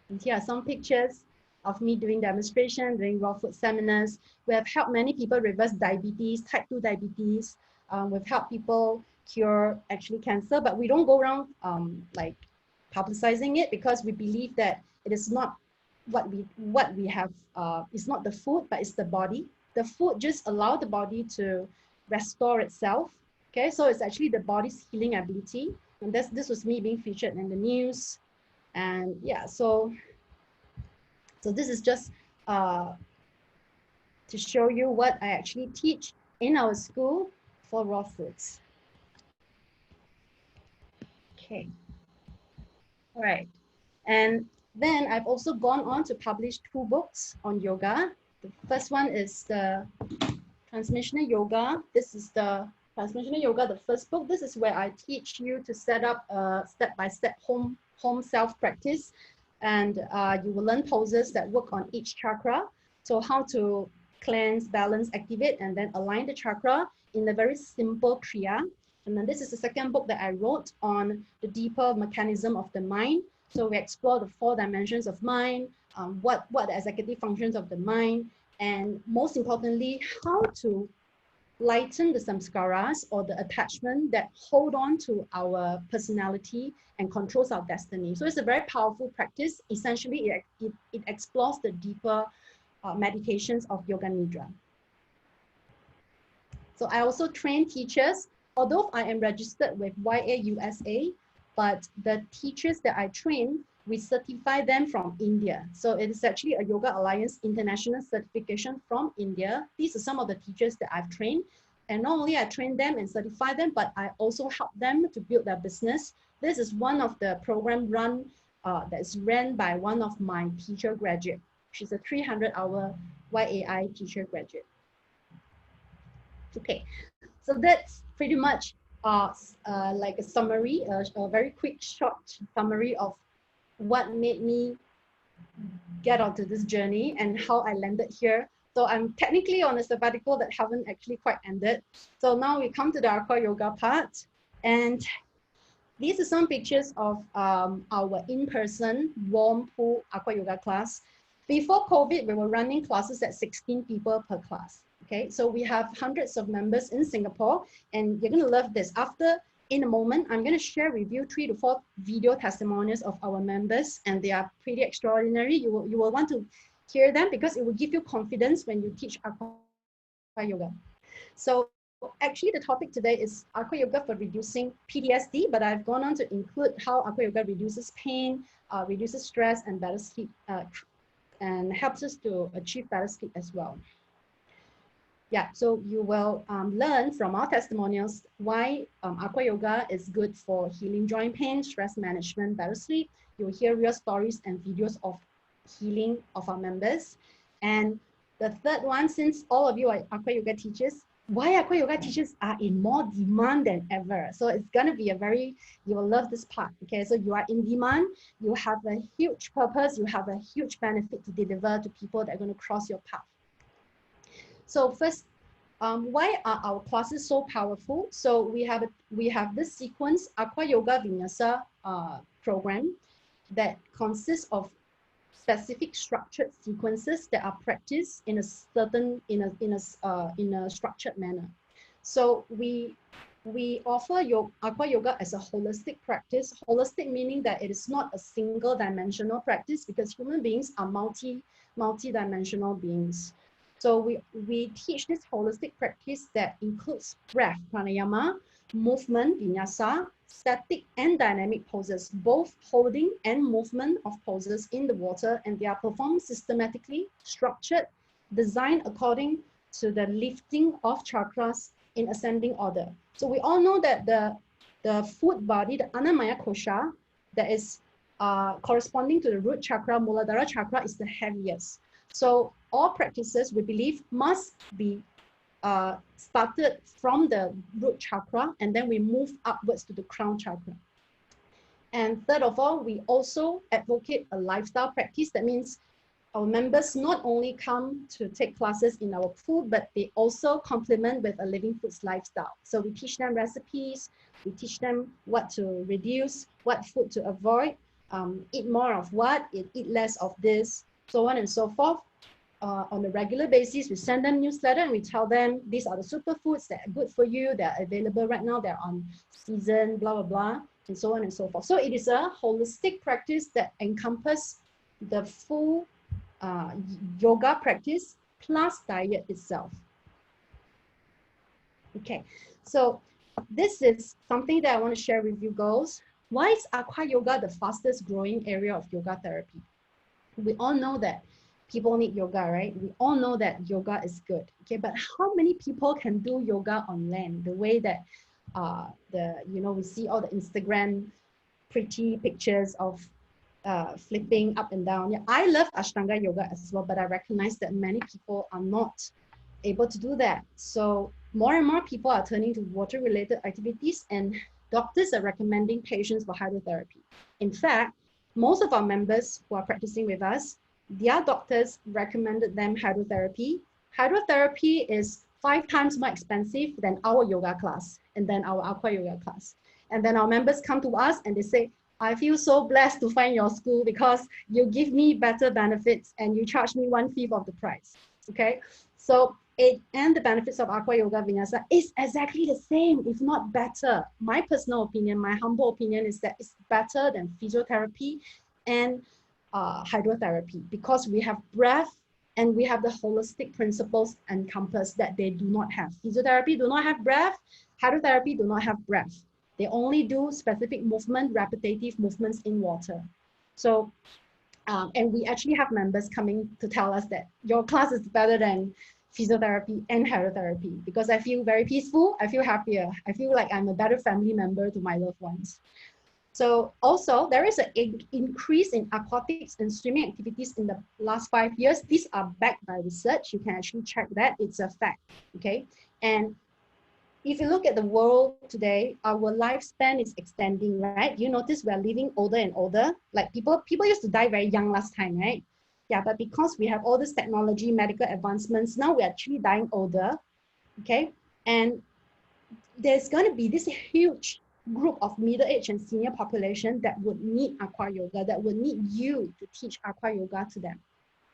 And here are some pictures of me doing demonstration, doing raw food seminars. We have helped many people reverse diabetes, type 2 diabetes. We've helped people cure actually cancer, but we don't go around like publicizing it because we believe that it is not what we have, it's not the food, but it's the body. The food just allow the body to restore itself. Okay, so it's actually the body's healing ability. And this was me being featured in the news. And yeah, so this is just to show you what I actually teach in our school for raw foods. Okay. All right. And then I've also gone on to publish 2 books on yoga. The first one is the Transmissional Yoga. This is the Transmissional Yoga, the first book. This is where I teach you to set up a step-by-step home self-practice. And you will learn poses that work on each chakra. So how to cleanse, balance, activate, and then align the chakra in a very simple kriya. And then this is the second book that I wrote on the deeper mechanism of the mind. So we explore the 4 dimensions of mind, what the executive functions of the mind, and most importantly, how to lighten the samskaras or the attachment that hold on to our personality and controls our destiny. So it's a very powerful practice. Essentially, it explores the deeper meditations of Yoga Nidra. So I also train teachers, although I am registered with YAUSA, but the teachers that I train, we certify them from India. So it is actually a Yoga Alliance International certification from India. These are some of the teachers that I've trained. And not only I train them and certify them, but I also help them to build their business. This is one of the program that is run by one of my teacher graduate. She's a 300-hour YAI teacher graduate. Okay, So that's pretty much like a summary, a very quick, short summary of what made me get onto this journey and how I landed here. So I'm technically on a sabbatical that haven't actually quite ended. So now we come to the Aqua Yoga part. And these are some pictures of our in-person warm pool Aqua Yoga class. Before COVID, we were running classes at 16 people per class. Okay, so we have hundreds of members in Singapore, and you're gonna love this. In a moment, I'm gonna share with you 3 to 4 video testimonials of our members, and they are pretty extraordinary. You will want to hear them because it will give you confidence when you teach Aqua Yoga. So actually the topic today is Aqua Yoga for reducing PTSD, but I've gone on to include how Aqua Yoga reduces pain, reduces stress, and better sleep, and helps us to achieve better sleep as well. Yeah, so you will learn from our testimonials why Aqua Yoga is good for healing joint pain, stress management, better sleep. You'll hear real stories and videos of healing of our members. And the third one, since all of you are Aqua Yoga teachers, why Aqua Yoga teachers are in more demand than ever. So it's gonna be you will love this part, okay? So you are in demand, you have a huge purpose, you have a huge benefit to deliver to people that are gonna cross your path. So first, why are our classes so powerful? So we have this sequence, Aqua Yoga Vinyasa program, that consists of specific structured sequences that are practiced in a certain in a structured manner. So we offer Aqua Yoga as a holistic practice. Holistic meaning that it is not a single dimensional practice, because human beings are multi-dimensional beings. So we teach this holistic practice that includes breath, pranayama, movement, vinyasa, static and dynamic poses, both holding and movement of poses in the water, and they are performed systematically, structured, designed according to the lifting of chakras in ascending order. So we all know that the foot body, the Annamaya Kosha, that is corresponding to the root chakra, Muladhara chakra, is the heaviest. So all practices, we believe, must be started from the root chakra, and then we move upwards to the crown chakra. And third of all, we also advocate a lifestyle practice. That means our members not only come to take classes in our pool, but they also complement with a living foods lifestyle. So we teach them recipes, we teach them what to reduce, what food to avoid, eat more of what, eat less of this, so on and so forth. On a regular basis, we send them newsletter and we tell them these are the superfoods that are good for you, that are available right now, they're on season, blah, blah, blah, and so on and so forth. So it is a holistic practice that encompasses the full yoga practice plus diet itself. Okay, so this is something that I want to share with you girls. Why is Aqua Yoga the fastest growing area of yoga therapy? We all know that people need yoga, right? We all know that yoga is good, okay? But how many people can do yoga on land? The way that we see all the Instagram pretty pictures of flipping up and down. Yeah, I love Ashtanga yoga as well, but I recognize that many people are not able to do that. So more and more people are turning to water-related activities, and doctors are recommending patients for hydrotherapy. In fact, most of our members who are practicing with us, their doctors recommended them hydrotherapy. Hydrotherapy is 5 times more expensive than our yoga class and then our Aqua Yoga class. And then our members come to us and they say, I feel so blessed to find your school because you give me better benefits and you charge me 1/5 of the price, okay? So and the benefits of Aqua Yoga Vinyasa is exactly the same, if not better. My personal opinion, my humble opinion is that it's better than physiotherapy and hydrotherapy, because we have breath and we have the holistic principles encompassed that they do not have. Physiotherapy do not have breath, hydrotherapy do not have breath. They only do specific movement, repetitive movements in water. So, and we actually have members coming to tell us that your class is better than physiotherapy and hydrotherapy, because I feel very peaceful, I feel happier, I feel like I'm a better family member to my loved ones. So also there is an increase in aquatics and swimming activities in the last 5 years. These are backed by research. You can actually check that, it's a fact, okay? And if you look at the world today, our lifespan is extending, right? You notice we're living older and older. Like people used to die very young last time, right? Yeah, but because we have all this technology, medical advancements, now we're actually dying older, okay? And there's going to be this huge group of middle-aged and senior population that would need Aqua Yoga, that would need you to teach Aqua Yoga to them,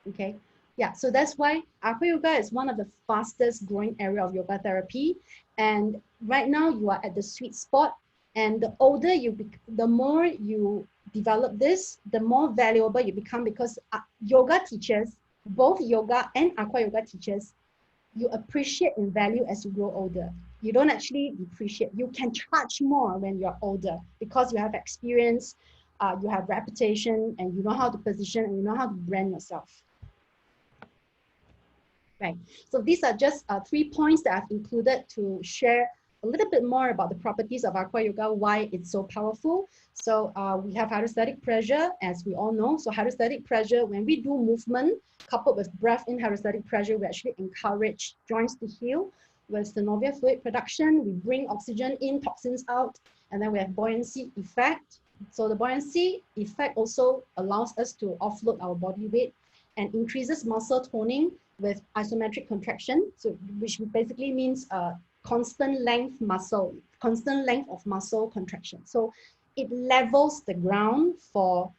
okay? Yeah, so that's why Aqua Yoga is one of the fastest growing area of yoga therapy. And right now you are at the sweet spot. And the older the more you develop this, the more valuable you become, because yoga teachers, both yoga and Aqua Yoga teachers, you appreciate and value as you grow older. You don't actually depreciate. You can charge more when you're older because you have experience, you have reputation, and you know how to position and you know how to brand yourself. Right. So these are just 3 points that I've included to share a little bit more about the properties of Aqua Yoga, why it's so powerful. So we have hydrostatic pressure, as we all know. So hydrostatic pressure, when we do movement, coupled with breath in hydrostatic pressure, we actually encourage joints to heal. With synovial fluid production, we bring oxygen in, toxins out, and then we have buoyancy effect. So the buoyancy effect also allows us to offload our body weight and increases muscle toning with isometric contraction, so which basically means constant length of muscle contraction. So it levels the ground for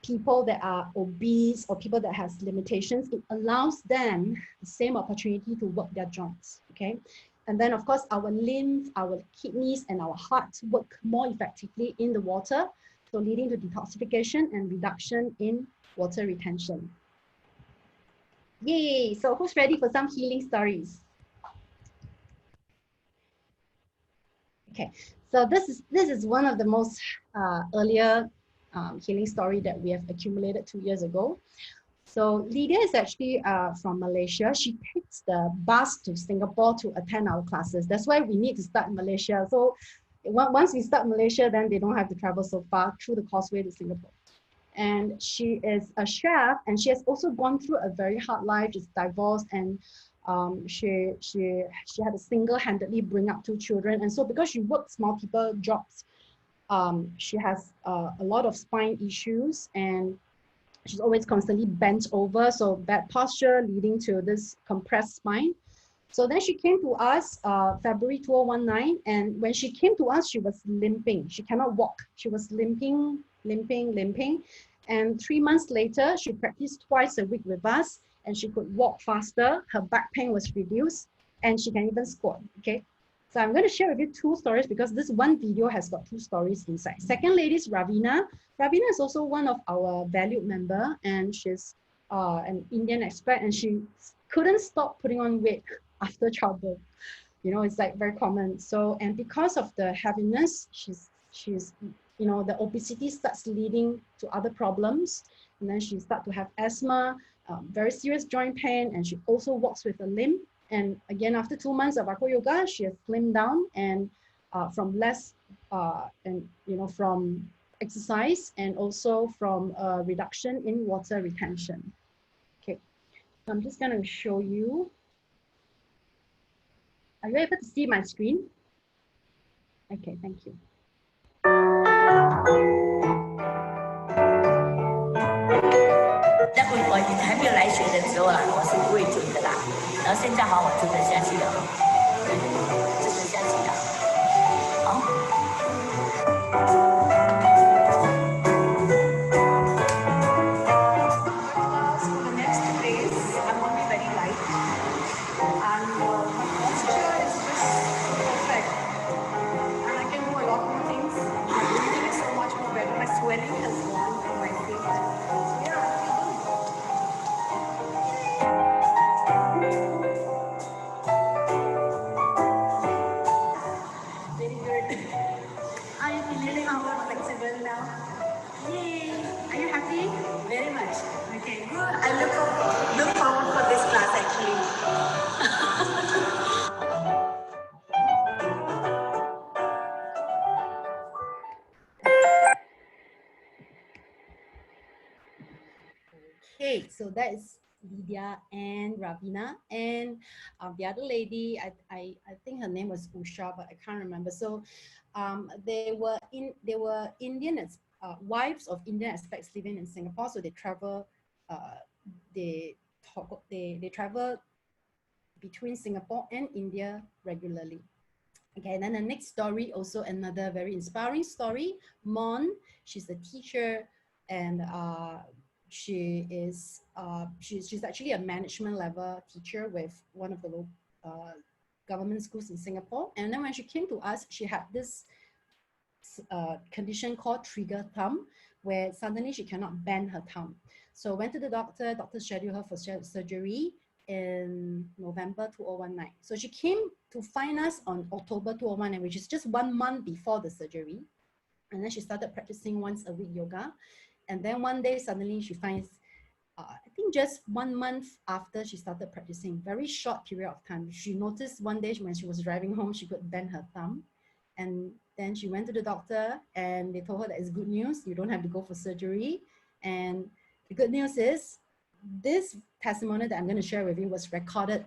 people that are obese or people that has limitations. It allows them the same opportunity to work their joints, okay? And then of course, our lymph, our kidneys, and our heart work more effectively in the water, so leading to detoxification and reduction in water retention. Yay! So who's ready for some healing stories? Okay, so this is one of the most earlier healing story that we have accumulated 2 years ago. So Lydia is actually from Malaysia. She takes the bus to Singapore to attend our classes. That's why we need to start in Malaysia. So once we start Malaysia, then they don't have to travel so far through the causeway to Singapore. And she is a chef, and she has also gone through a very hard life. She's divorced, and she had to single-handedly bring up 2 children. And so because she works multiple jobs, she has a lot of spine issues, and she's always constantly bent over, so bad posture leading to this compressed spine. So then she came to us February 2019, and when she came to us, she was limping. She cannot walk. She was limping. And 3 months later, she practiced twice a week with us, and she could walk faster. Her back pain was reduced, and she can even squat, okay? So I'm going to share with you 2 stories because this one video has got 2 stories inside. Second lady is Raveena. Raveena is also one of our valued member, and she's an Indian expat, and she couldn't stop putting on weight after childbirth. You know, it's like very common. So, and because of the heaviness, she's you know, the obesity starts leading to other problems, and then she starts to have asthma, very serious joint pain, and she also walks with a limp. And again, after 2 months of Aqua Yoga, she has slimmed down, and from less and you know, from exercise, and also from reduction in water retention. Okay, so I'm just going to show you. Are you able to see my screen? Okay, thank you. 在我还没有来学的时候啊，我是不会准的啦。然后现在好，我真的下去了，真的下去了。好。For the next 2 days, I'm going to be very light, and my posture is just perfect, and I can do a lot more things. My breathing is so much more better. My swelling has gone from my feet. So yeah, I feel good. Very good. Are you feeling more flexible now? Yay! Are you happy? Very much. Okay, good. I look forward for this class actually. Okay, so that is Lydia and Raveena, and the other lady, I think her name was Usha, but I can't remember. So they were Indian wives of Indian expats living in Singapore. So they travel, they travel between Singapore and India regularly. Okay, and then the next story, also another very inspiring story. Mon, she's a teacher, and she's actually a management level teacher with one of the government schools in Singapore. And then when she came to us, she had this condition called trigger thumb, where suddenly she cannot bend her thumb. So went to the doctor scheduled her for surgery in November 2019. So she came to find us on October 2019, which is just 1 month before the surgery. And then she started practicing once a week yoga. And then one day, suddenly she finds, I think just 1 month after she started practicing, very short period of time, she noticed one day when she was driving home, she could bend her thumb. And then she went to the doctor and they told her that it's good news. You don't have to go for surgery. And the good news is this testimony that I'm going to share with you was recorded,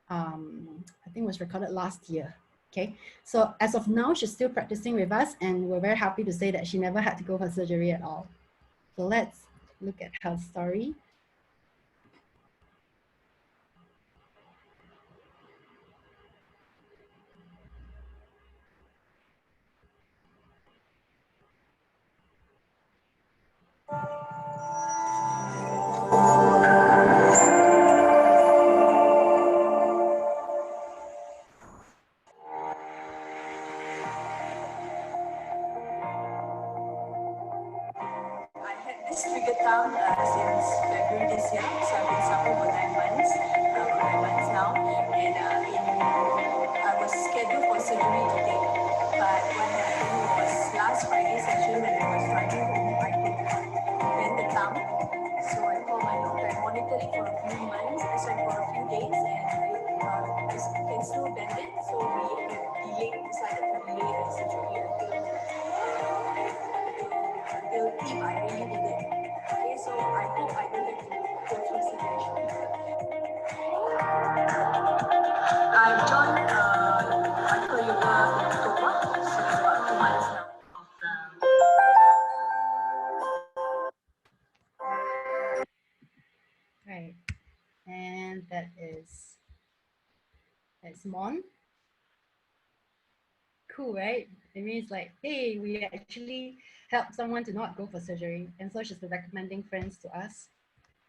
I think was recorded last year. Okay, so as of now, she's still practicing with us, and we're very happy to say that she never had to go for surgery at all. So let's look at her story. I had this trigger thumb since February this year, so I've been suffering for 9 months, now, and I was scheduled for surgery today, but what happened was last Friday session when I was driving home, I could bend the thumb, so I called my doctor. I monitored it for a few months, for a few days, and I can still bend it, so we decided to delay the surgery until if I really need it. Okay, so I hope I don't have to go through surgery. I joined Aqua Yoga in October, so it's about 2 months now. Right, and that's Mon. Cool, right? It means like, hey, we actually help someone to not go for surgery. And so she's recommending friends to us.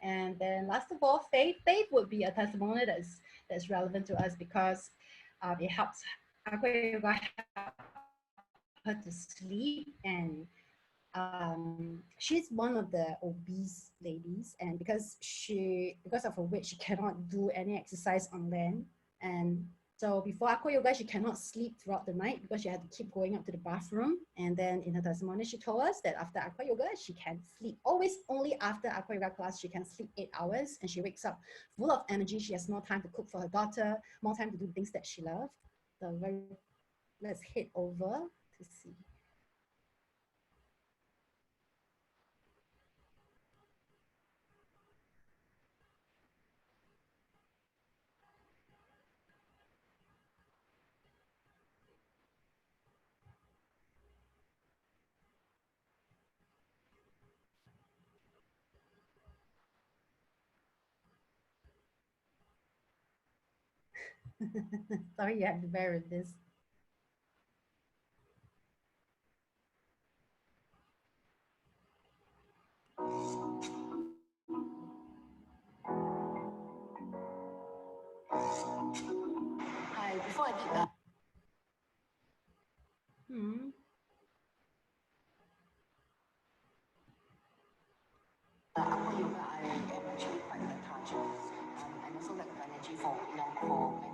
And then last of all, Faith. Faith would be a testimony that's relevant to us because it helps Aqua Yoga help her to sleep. And she's one of the obese ladies, and because of her weight, she cannot do any exercise on land. And so before Aqua Yoga, she cannot sleep throughout the night because she had to keep going up to the bathroom. And then in her testimony, she told us that after Aqua Yoga, she can sleep. Always only after Aqua Yoga class, she can sleep 8 hours, and she wakes up full of energy. She has more time to cook for her daughter, more time to do things that she loves. So let's head over to see. Sorry, you have to bear with this. Before I did that. Aqua Yoga, I am actually quite lethargic and also lack of energy for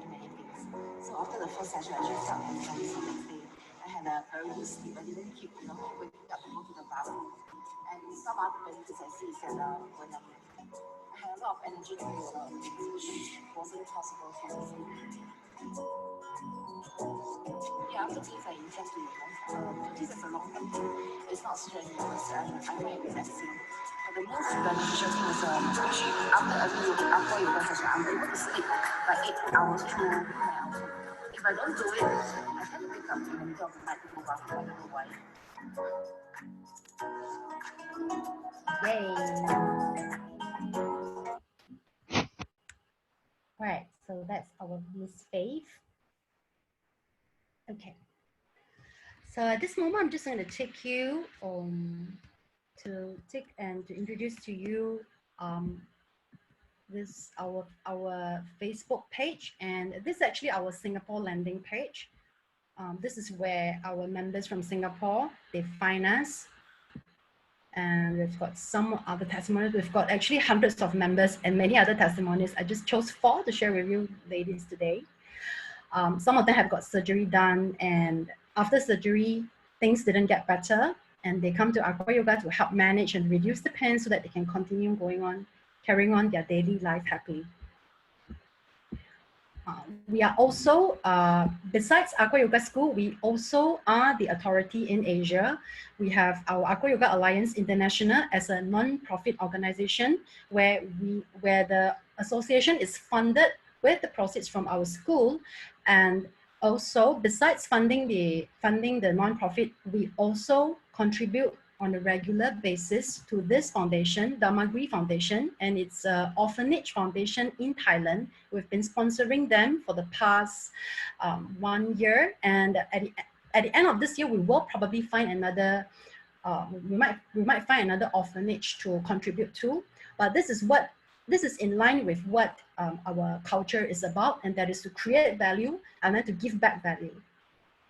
many things. So after the first session, I just felt energy the next day. I had a very good sleep. I didn't keep waking up to go to the bathroom. And some other benefits I see is that when I had a lot of energy to do a lot of things, which wasn't possible physically. Yeah, after this I intend to this is a long term thing. It's not strenuous. I'm very relaxing. For the most beneficial thing is especially after every Aqua Yoga session, I'm able to sleep like 8 hours through my outfit. If I don't do it, I tend to pick up in the middle of the night to go bathroom. I don't know why. Yay. Right, so that's our Miss Faith. Okay. So at this moment, I'm just going to take you to introduce to you this our Facebook page, and this is actually our Singapore landing page. This is where our members from Singapore, they find us. And we've got some other testimonials. We've got actually hundreds of members and many other testimonies. I just chose 4 to share with you ladies today. Some of them have got surgery done, and after surgery, things didn't get better. And they come to Aqua Yoga to help manage and reduce the pain so that they can continue carrying on their daily life happily. We are also, besides Aqua Yoga School, we also are the authority in Asia. We have our Aqua Yoga Alliance International as a non-profit organization where the association is funded with the proceeds from our school. And also, besides funding the non-profit, we also contribute on a regular basis to this foundation, Dhamagri Foundation, and it's an orphanage foundation in Thailand. We've been sponsoring them for the past 1 year, and at the end of this year, we will probably find another. We might find another orphanage to contribute to. But this is in line with what our culture is about, and that is to create value and then to give back value.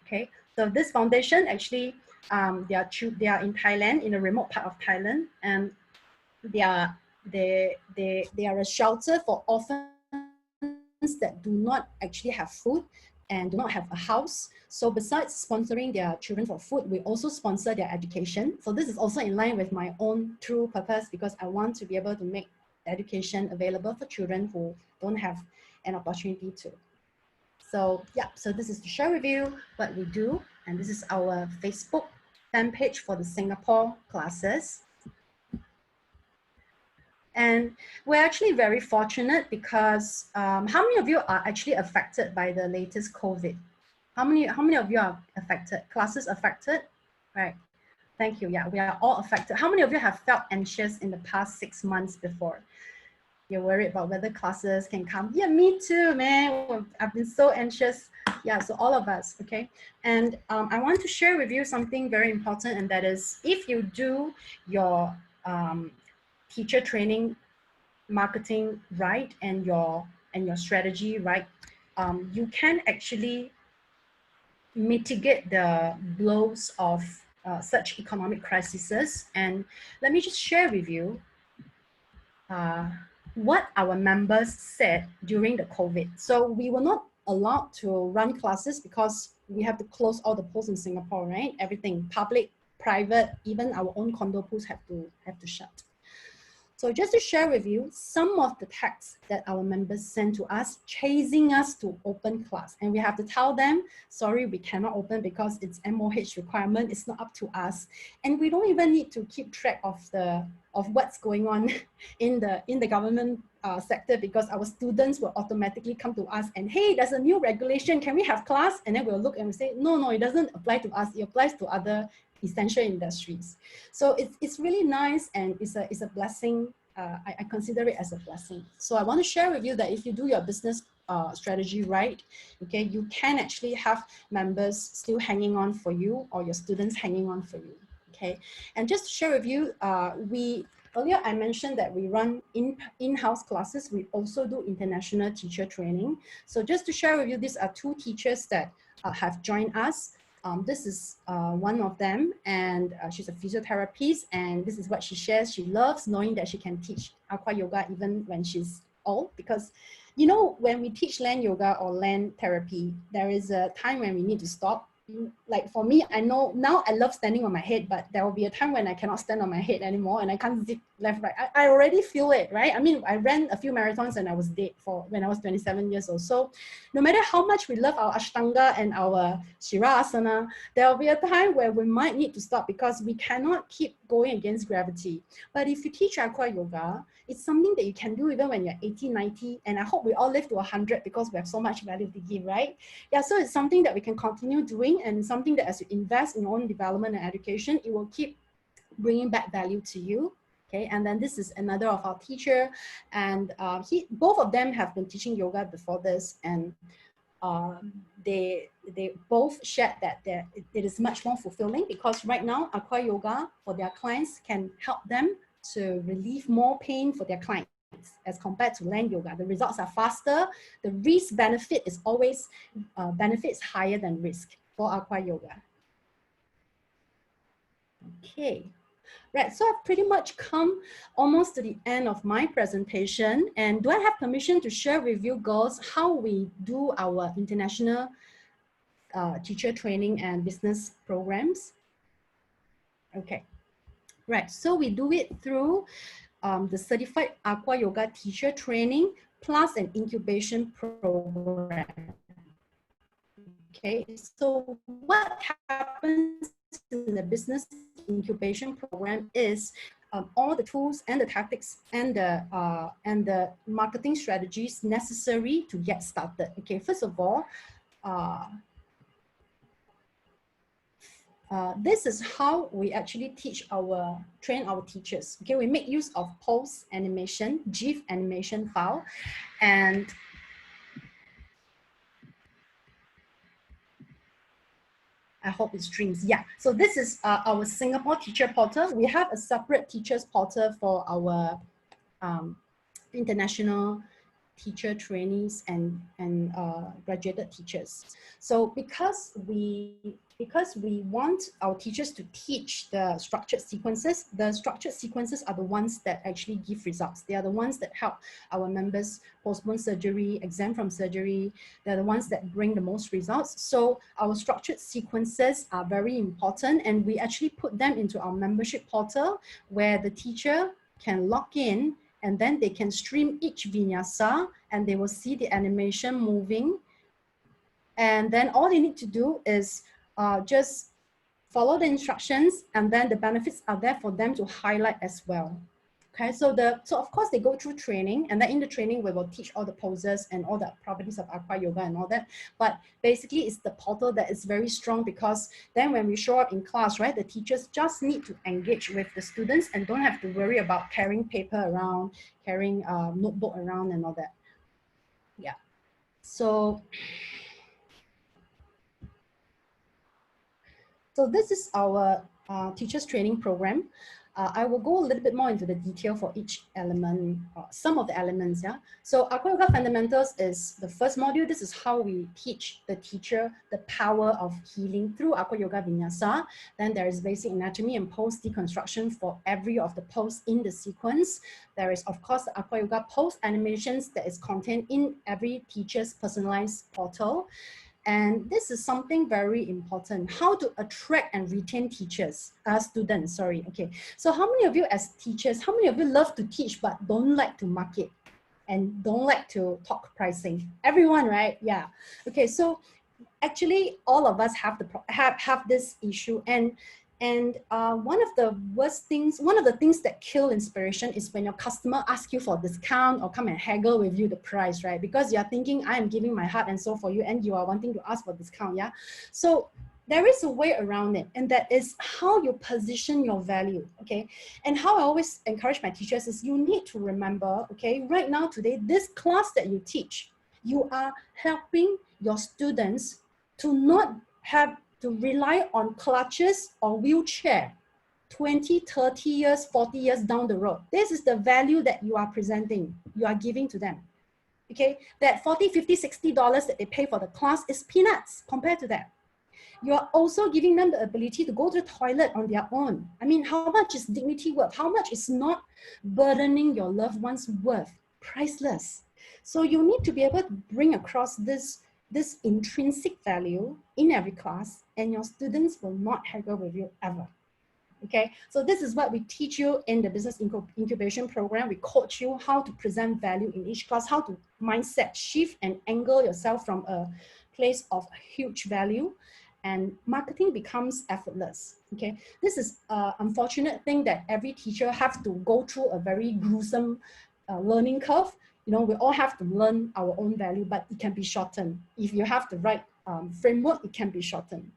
Okay, so this foundation actually. They are in Thailand, in a remote part of Thailand, and they are a shelter for orphans that do not actually have food and do not have a house. So besides sponsoring their children for food, we also sponsor their education. So this is also in line with my own true purpose, because I want to be able to make education available for children who don't have an opportunity to. So yeah, so this is to share with you what we do, and this is our Facebook fan page for the Singapore classes. And we're actually very fortunate because how many of you are actually affected by the latest COVID? How many of you are affected? Classes affected? Right. Thank you. Yeah, we are all affected. How many of you have felt anxious in the past 6 months before? You're worried about whether classes can come. Yeah, me too, man. I've been so anxious. Yeah, so all of us, okay? And I want to share with you something very important, and that is if you do your teacher training marketing right and your strategy right, you can actually mitigate the blows of such economic crises. And let me just share with you what our members said during the COVID. So we were not allowed to run classes because we have to close all the pools in Singapore, right? Everything, public, private, even our own condo pools have to shut. So just to share with you some of the texts that our members sent to us, chasing us to open class. And we have to tell them, sorry, we cannot open because it's MOH requirement, it's not up to us. And we don't even need to keep track of what's going on in the government sector, because our students will automatically come to us and, hey, there's a new regulation, can we have class? And then we'll look and we say, no, it doesn't apply to us, it applies to other essential industries. So it's really nice, and it's a blessing. I consider it as a blessing. So I want to share with you that if you do your business strategy right, okay, you can actually have members still hanging on for you, or your students hanging on for you, okay? And just to share with you, earlier I mentioned that we run in-house classes. We also do international teacher training. So just to share with you, these are 2 teachers that have joined us. This is one of them, and she's a physiotherapist, and this is what she shares. She loves knowing that she can teach Aqua Yoga even when she's old, because you know, when we teach land yoga or land therapy, there is a time when we need to stop. Like for me, I know now I love standing on my head, but there will be a time when I cannot stand on my head anymore and I can't left, right. I already feel it, right? I mean, I ran a few marathons and I was dead when I was 27 years old. So no matter how much we love our Ashtanga and our Shirasana, there will be a time where we might need to stop because we cannot keep going against gravity. But if you teach Aqua Yoga, it's something that you can do even when you're 80, 90, and I hope we all live to 100 because we have so much value to give, right? Yeah, so it's something that we can continue doing, and something that as you invest in your own development and education, it will keep bringing back value to you. Okay, and then this is another of our teacher, and both of them have been teaching yoga before this, and they both shared that it is much more fulfilling because right now Aqua Yoga for their clients can help them to relieve more pain for their clients as compared to land yoga. The results are faster. The risk benefit is always benefits higher than risk for Aqua Yoga. Okay. Right, so I've pretty much come almost to the end of my presentation. And do I have permission to share with you girls how we do our international teacher training and business programs? Okay, right, so we do it through the Certified Aqua Yoga Teacher Training plus an incubation program. Okay, so what happens in the business incubation program is all the tools and the tactics and the marketing strategies necessary to get started. Okay, first of all, this is how we actually train our teachers. Okay, we make use of pulse animation, GIF animation file, and I hope it streams. Yeah, so this is our Singapore teacher portal. We have a separate teachers portal for our international teacher trainees and graduated teachers. So because we want our teachers to teach the structured sequences are the ones that actually give results. They are the ones that help our members postpone surgery, exempt from surgery. They're the ones that bring the most results. So our structured sequences are very important, and we actually put them into our membership portal where the teacher can log in, and then they can stream each vinyasa and they will see the animation moving. And then all they need to do is just follow the instructions, and then the benefits are there for them to highlight as well. Okay, so of course they go through training, and then in the training we will teach all the poses and all the properties of Aqua Yoga and all that. But basically it's the portal that is very strong, because then when we show up in class, right, the teachers just need to engage with the students and don't have to worry about carrying paper around, carrying notebook around and all that. Yeah. So this is our teachers training program. I will go a little bit more into the detail for each element, some of the elements. Yeah. So Aqua Yoga Fundamentals is the first module. This is how we teach the teacher the power of healing through Aqua Yoga Vinyasa. Then there is basic anatomy and pose deconstruction for every of the pose in the sequence. There is, of course, the Aqua Yoga pose animations that is contained in every teacher's personalized portal. And this is something very important, how to attract and retain students, sorry. Okay, so how many of you as teachers, how many of you love to teach but don't like to market and don't like to talk pricing? Everyone, right? Yeah. Okay, so actually all of us have this issue, and one of the things that kill inspiration is when your customer asks you for a discount or come and haggle with you the price, right? Because you're thinking, I am giving my heart and soul for you, and you are wanting to ask for discount, yeah? So there is a way around it, and that is how you position your value, okay? And how I always encourage my teachers is you need to remember, okay, right now today, this class that you teach, you are helping your students to not have to rely on crutches or wheelchair 20, 30 years, 40 years down the road. This is the value that you are presenting, you are giving to them. Okay, that $40, $50, $60 that they pay for the class is peanuts compared to that. You are also giving them the ability to go to the toilet on their own. I mean, how much is dignity worth? How much is not burdening your loved ones worth? Priceless. So you need to be able to bring across this intrinsic value in every class, and your students will not haggle with you ever. Okay, so this is what we teach you in the business incubation program. We coach you how to present value in each class, how to mindset shift and angle yourself from a place of huge value, and marketing becomes effortless. Okay, this is an unfortunate thing that every teacher have to go through a very gruesome learning curve. You know, we all have to learn our own value, but it can be shortened. If you have the right framework, it can be shortened.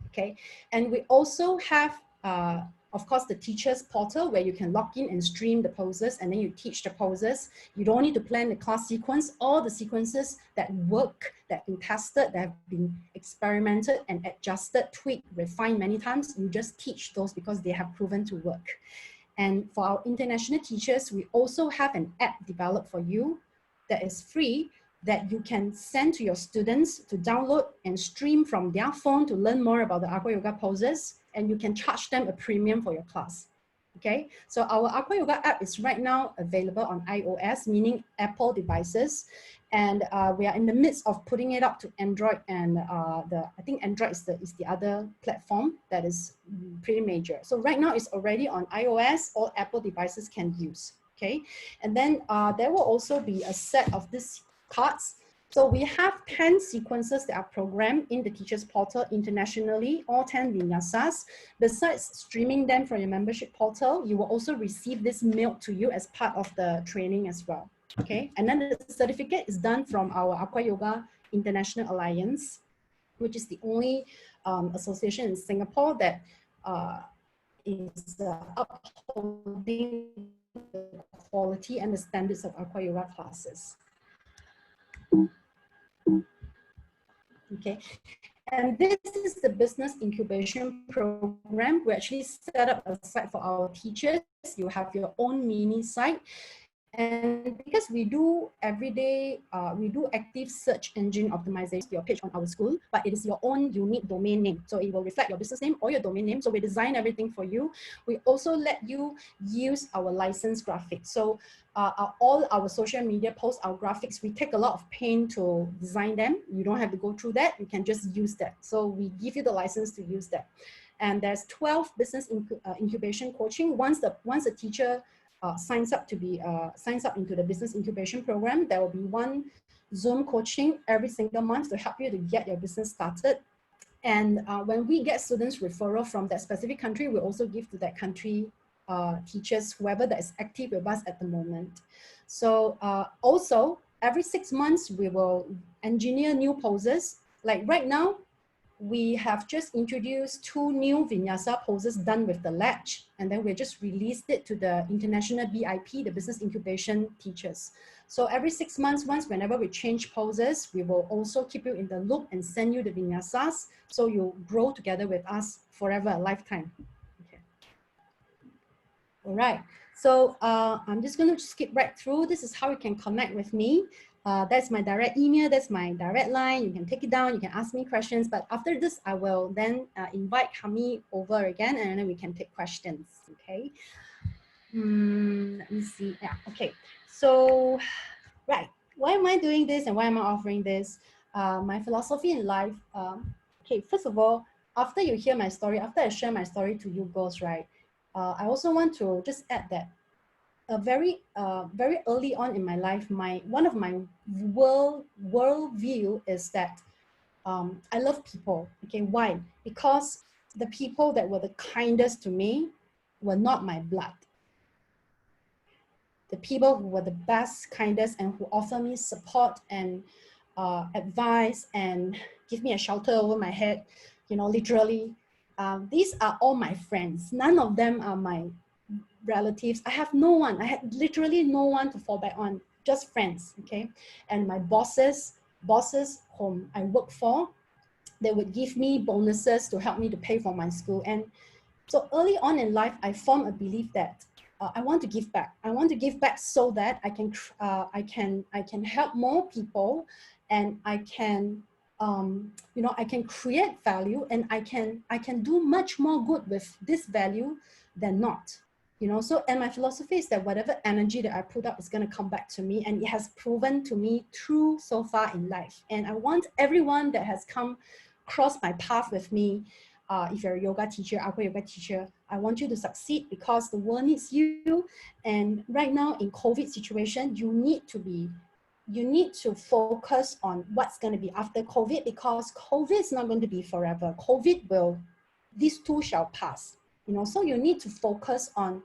Okay, and we also have of course, the teacher's portal where you can log in and stream the poses, and then you teach the poses. You don't need to plan the class sequence. All the sequences that work, that have been tested, that have been experimented and adjusted, tweaked, refined many times, you just teach those because they have proven to work. And for our international teachers, we also have an app developed for you that is free, that you can send to your students to download and stream from their phone to learn more about the Aqua Yoga poses, and you can charge them a premium for your class. Okay, so our Aqua Yoga app is right now available on iOS, meaning Apple devices, and we are in the midst of putting it up to Android, and I think Android is the other platform that is pretty major. So right now it's already on iOS, all Apple devices can use. Okay, and then there will also be a set of these cards. So we have 10 sequences that are programmed in the teacher's portal internationally, all 10 vinyasas. Besides streaming them from your membership portal, you will also receive this mailed to you as part of the training as well. Okay, and then the certificate is done from our Aqua Yoga International Alliance, which is the only association in Singapore that is upholding the quality and the standards of Aqua Yoga classes. Okay, and this is the business incubation program. We actually set up a site for our teachers. You have your own mini site. And because we do everyday, we do active search engine optimization to your page on our school, but it is your own unique domain name. So it will reflect your business name or your domain name. So we design everything for you. We also let you use our licensed graphics. So all our social media posts, our graphics, we take a lot of pain to design them. You don't have to go through that. You can just use that. So we give you the license to use that. And there's 12 business incubation coaching. Once the teacher signs up into the business incubation program, there will be one Zoom coaching every single month to help you to get your business started. And when we get students referral from that specific country, we also give to that country teachers, whoever that is active with us at the moment. So also every 6 months, we will engineer new poses. Like right now, we have just introduced 2 new vinyasa poses done with the latch, and then we just released it to the international BIP, the business incubation teachers. So every 6 months, whenever we change poses, we will also keep you in the loop and send you the vinyasas, so you grow together with us forever, a lifetime. Okay. All right, so I'm just going to skip right through. This is how you can connect with me. That's my direct email, that's my direct line. You can take it down, you can ask me questions. But after this, I will then invite Kami over again, and then we can take questions, okay? Let me see, yeah, okay. So, right, why am I doing this and why am I offering this? My philosophy in life, okay, first of all, after you hear my story, after I share my story to you girls, right, I also want to just add that very early on in my life, one of my worldview is that I love people. Okay, why? Because the people that were the kindest to me were not my blood. The people who were the best, kindest, and who offer me support and advice and give me a shelter over my head, you know, literally. These are all my friends. None of them are my relatives. I have no one. I had literally no one to fall back on, just friends, okay? And my bosses whom I work for, they would give me bonuses to help me to pay for my school. And so early on in life, I formed a belief that I want to give back. I want to give back so that I can help more people, and I can you know, I can create value, and I can do much more good with this value than not. You know, so, and my philosophy is that whatever energy that I put up is going to come back to me, and it has proven to me true so far in life. And I want everyone that has come across my path with me if you're a yoga teacher, Aqua Yoga teacher, I want you to succeed because the world needs you. And right now in COVID situation, you need to focus on what's going to be after COVID, because COVID is not going to be forever. These too shall pass. So you need to focus on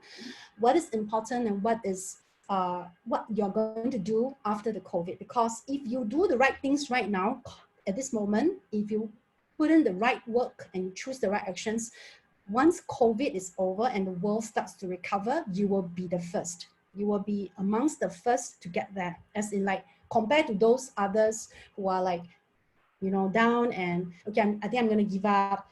what is important and what you're going to do after the COVID. Because if you do the right things right now, at this moment, if you put in the right work and choose the right actions, once COVID is over and the world starts to recover, you will be the first. You will be amongst the first to get there. As in, like, compared to those others who are like, down and, okay, I think I'm going to give up.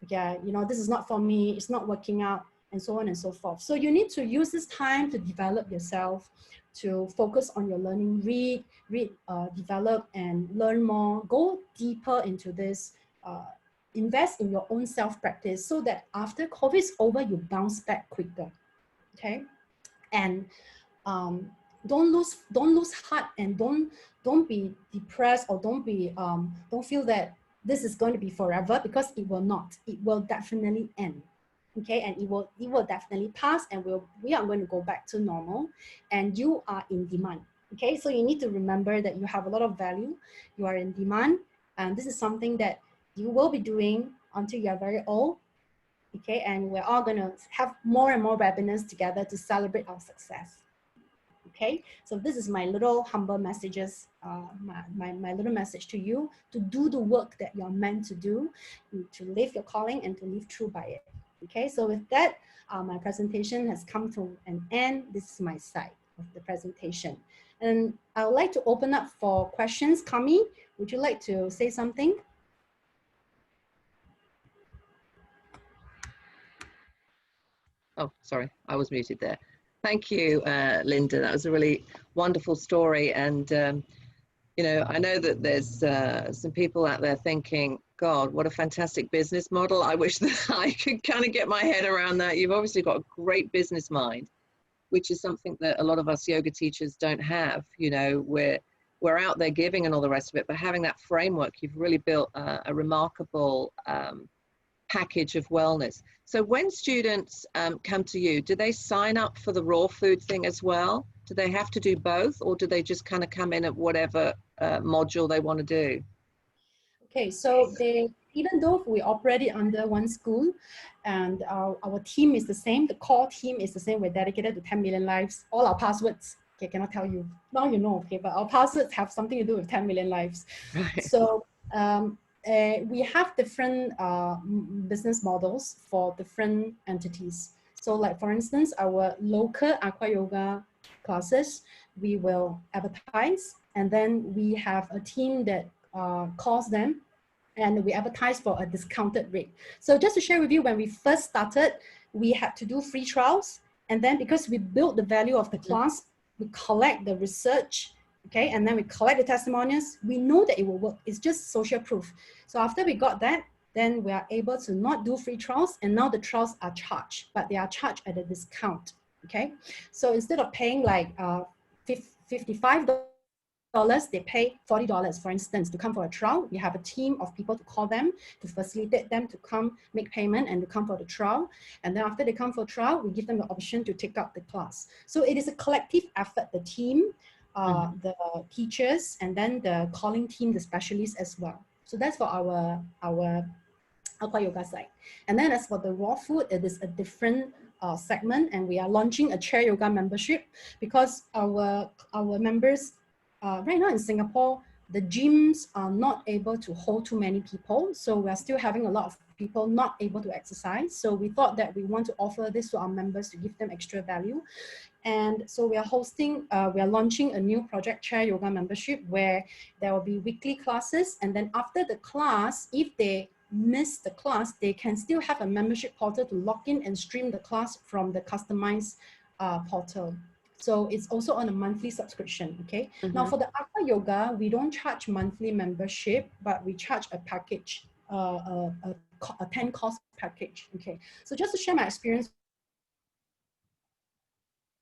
Okay, this is not for me. It's not working out, and so on and so forth. So you need to use this time to develop yourself, to focus on your learning, read, develop and learn more, go deeper into this, invest in your own self-practice so that after COVID is over, you bounce back quicker, okay? And don't lose heart, and don't be depressed, or don't feel that this is going to be forever, because it will not. It will definitely end. Okay, and it will definitely pass, and we are going to go back to normal, and you are in demand. Okay, so you need to remember that you have a lot of value, you are in demand, and this is something that you will be doing until you are very old. Okay, and we're all going to have more and more webinars together to celebrate our success. Okay, so this is my little humble messages, my little message to you, to do the work that you're meant to do, to live your calling and to live true by it. Okay, so with that, my presentation has come to an end. This is my side of the presentation. And I would like to open up for questions. Kami, would you like to say something? Oh, sorry, I was muted there. Thank you, Linda. That was a really wonderful story. And, I know that there's some people out there thinking, God, what a fantastic business model. I wish that I could kind of get my head around that. You've obviously got a great business mind, which is something that a lot of us yoga teachers don't have. We're out there giving and all the rest of it, but having that framework, you've really built a remarkable package of wellness. So when students come to you, do they sign up for the raw food thing as well? Do they have to do both, or do they just kind of come in at whatever module they want to do? Okay, so even though we operate under one school, and our team is the same, the core team is the same, we're dedicated to 10 million lives. All our passwords, okay, cannot tell you, now you know, okay, but our passwords have something to do with 10 million lives. Right. So we have different business models for different entities. So like, for instance, our local Aqua Yoga classes, we will advertise, and then we have a team that calls them, and we advertise for a discounted rate. So just to share with you, when we first started, we had to do free trials. And then because we built the value of the class, we collect the research, okay? And then we collect the testimonials. We know that it will work. It's just social proof. So after we got that, then we are able to not do free trials. And now the trials are charged, but they are charged at a discount, okay? So instead of paying like $55, they pay $40, for instance, to come for a trial. We have a team of people to call them, to facilitate them to come make payment and to come for the trial. And then after they come for trial, we give them the option to take up the class. So it is a collective effort, the team, the teachers, and then the calling team, the specialists as well. So that's for our Aqua Yoga side. And then as for the raw food, it is a different segment, and we are launching a chair yoga membership, because our members, right now in Singapore, the gyms are not able to hold too many people. So we are still having a lot of people not able to exercise. So we thought that we want to offer this to our members to give them extra value. And so we are launching a new project, chair yoga membership, where there will be weekly classes. And then after the class, if they miss the class, they can still have a membership portal to log in and stream the class from the customized portal. So it's also on a monthly subscription, okay? Now for the Aqua Yoga, we don't charge monthly membership, but we charge a package, a 10-course package, okay? So just to share my experience,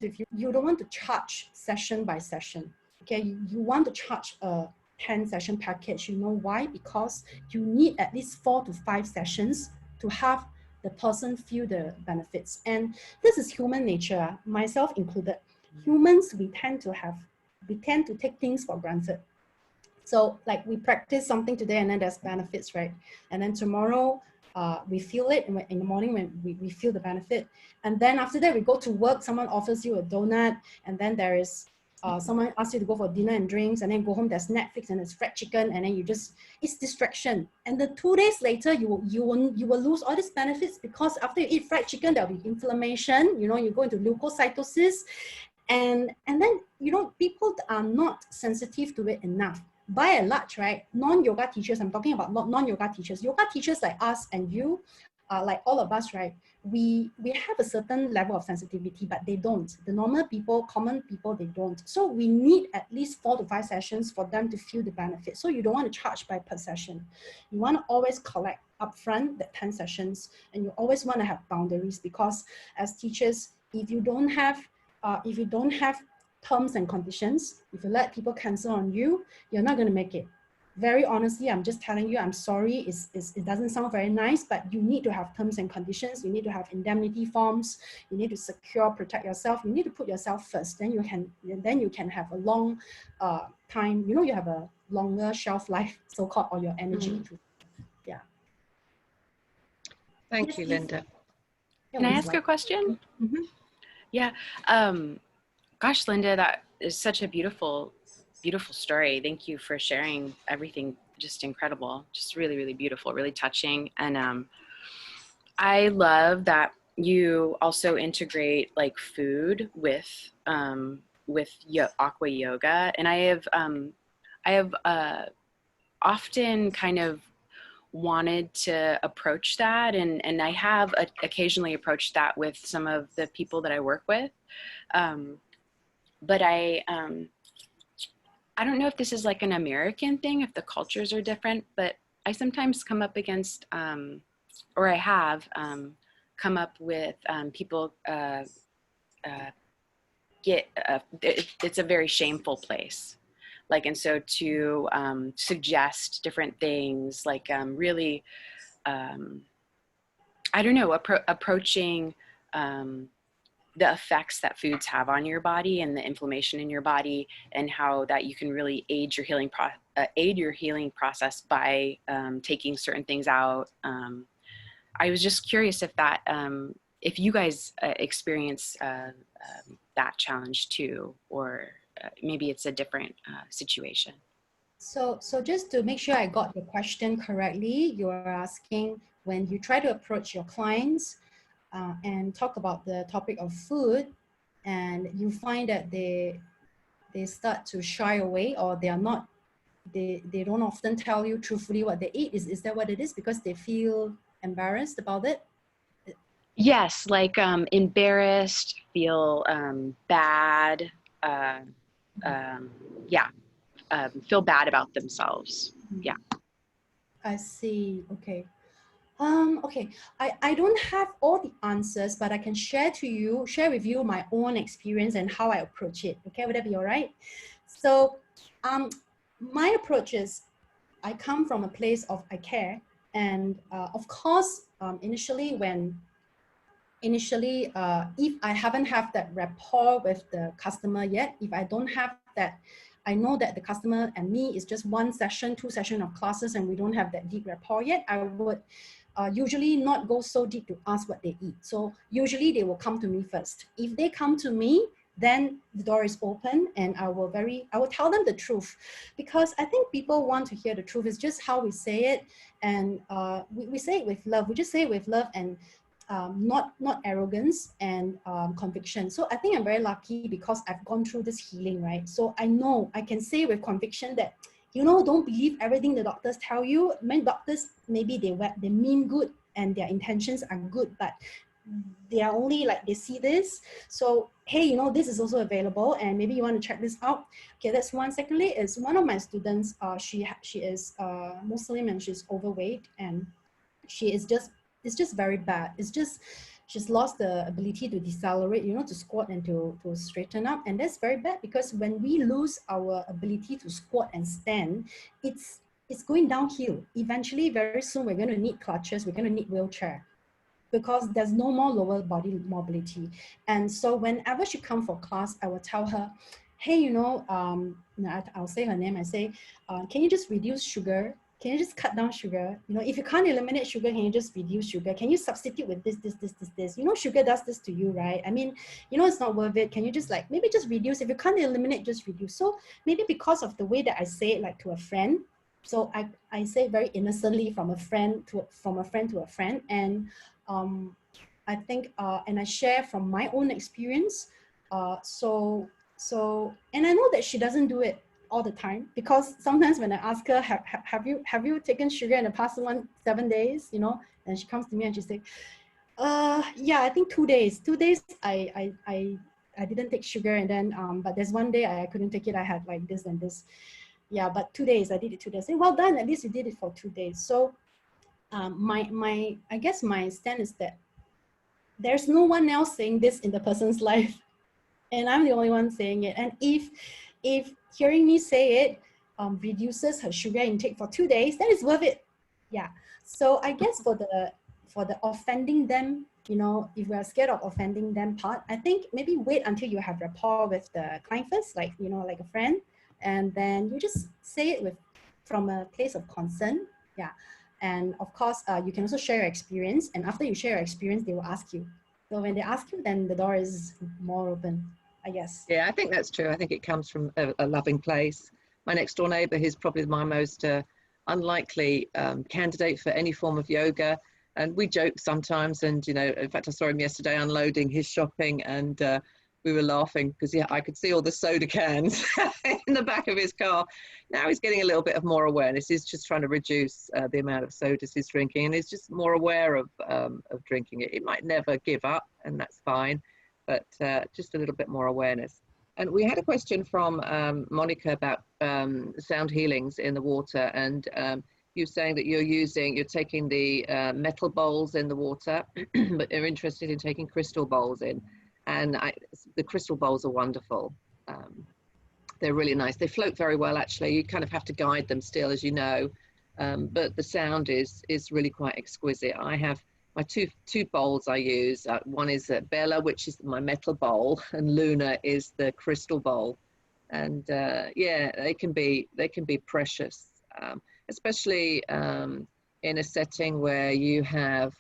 if you don't want to charge session by session, okay? You want to charge a 10 session package. You know why? Because you need at least 4 to 5 sessions to have the person feel the benefits. And this is human nature, myself included. Humans, we tend to take things for granted. So like we practice something today and then there's benefits, right? And then tomorrow we feel it in the morning when we feel the benefit. And then after that, we go to work, someone offers you a donut, and then there is someone asks you to go for dinner and drinks, and then go home, there's Netflix and there's fried chicken, and then it's distraction. And then 2 days later, you will lose all these benefits, because after you eat fried chicken, there'll be inflammation, you go into leukocytosis. And then, people are not sensitive to it enough. By and large, right, non-yoga teachers, I'm talking about non-yoga teachers, yoga teachers like us and you, like all of us, right, we have a certain level of sensitivity, but they don't. The normal people, common people, they don't. So we need at least 4 to 5 sessions for them to feel the benefit. So you don't want to charge by per session. You want to always collect upfront the 10 sessions, and you always want to have boundaries, because as teachers, if you don't have terms and conditions, if you let people cancel on you, you're not going to make it. Very honestly, I'm just telling you, I'm sorry, it doesn't sound very nice, but you need to have terms and conditions. You need to have indemnity forms. You need to protect yourself. You need to put yourself first. Then you can have a long time, you have a longer shelf life, so-called, or your energy. Yeah. Thank you, Linda. Can I ask a question? Mm-hmm. Yeah. Gosh, Linda, that is such a beautiful, beautiful story. Thank you for sharing everything. Just incredible. Just really, really beautiful, really touching. And I love that you also integrate like food with Aqua Yoga. And I have often kind of wanted to approach that, and I have occasionally approached that with some of the people that I work with. But I don't know if this is like an American thing, if the cultures are different, but I sometimes come up against, or I have come up with people it's a very shameful place. Like, and so to suggest different things, like really, I don't know, approaching the effects that foods have on your body and the inflammation in your body, and how that you can really aid your healing process by taking certain things out. I was just curious if that, if you guys experience that challenge too, or maybe it's a different situation. So just to make sure I got the question correctly, you're asking, when you try to approach your clients and talk about the topic of food, and you find that they start to shy away, or they don't often tell you truthfully what they eat. Is that what it is? Because they feel embarrassed about it? Yes, like embarrassed, feel bad, feel bad about themselves. Yeah. I see. Okay. Okay. I don't have all the answers, but I can share with you my own experience and how I approach it. Okay, would that be all right? So, my approach is, I come from a place of I care, and of course, initially, if I haven't have that rapport with the customer yet, if I don't have that, I know that the customer and me is just 1 session, 2 sessions of classes, and we don't have that deep rapport yet, I would usually not go so deep to ask what they eat. So usually they will come to me first. If they come to me, then the door is open, and I will tell them the truth, because I think people want to hear the truth. It's just how we say it, and we say it with love. We just say it with love, and not arrogance and conviction. So I think I'm very lucky because I've gone through this healing, right? So I know I can say with conviction that, don't believe everything the doctors tell you. Many doctors, maybe they mean good and their intentions are good, but they are only like, they see this. So, hey, this is also available, and maybe you want to check this out. Okay, that's one. Secondly, is one of my students, she is Muslim, and she's overweight, and she is just it's just very bad. It's just, she's lost the ability to decelerate, you know, to squat and to straighten up. And that's very bad, because when we lose our ability to squat and stand, it's going downhill. Eventually, very soon, we're going to need crutches, we're going to need wheelchair, because there's no more lower body mobility. And so whenever she comes for class, I will tell her, hey, you know, I'll say her name, I say, can you just reduce sugar? Can you just cut down sugar? You know, if you can't eliminate sugar, can you just reduce sugar? Can you substitute with this? You know, sugar does this to you, right? I mean, you know, it's not worth it. Can you just like, maybe just reduce? If you can't eliminate, just reduce. So maybe because of the way that I say it, like to a friend, so I say it very innocently from a friend to a friend. And I think, and I share from my own experience. So, and I know that she doesn't do it all the time, because sometimes when I ask her, have you taken sugar in the past 7 days, you know, and she comes to me and she says, yeah, I think 2 days. 2 days I didn't take sugar, and then but there's one day I couldn't take it. I had like this and this. Yeah, but 2 days I did it 2 days. I say, well done, at least you did it for 2 days. So I guess my stand is that there's no one else saying this in the person's life, and I'm the only one saying it. And if hearing me say it reduces her sugar intake for 2 days, then it's worth it. Yeah. So I guess for the offending them, you know, if we are scared of offending them part, I think maybe wait until you have rapport with the client first, like, you know, like a friend, and then you just say it from a place of concern. Yeah. And of course, you can also share your experience, and after you share your experience, they will ask you. So when they ask you, then the door is more open, I guess. Yeah, I think that's true. I think it comes from a loving place. My next door neighbor, he's probably my most unlikely candidate for any form of yoga. And we joke sometimes. And, you know, in fact, I saw him yesterday unloading his shopping, and we were laughing because I could see all the soda cans in the back of his car. Now he's getting a little bit of more awareness. He's just trying to reduce the amount of sodas he's drinking, and he's just more aware of drinking it. It might never give up, and that's fine, but just a little bit more awareness. And we had a question from Monica about sound healings in the water, and you're saying that you're taking the metal bowls in the water, but you're interested in taking crystal bowls in. And the crystal bowls are wonderful. They're really nice. They float very well, actually. You kind of have to guide them still, as you know, but the sound is really quite exquisite. I have my two bowls I use. One is Bella, which is my metal bowl, and Luna is the crystal bowl. And yeah, they can be precious, especially in a setting where you have,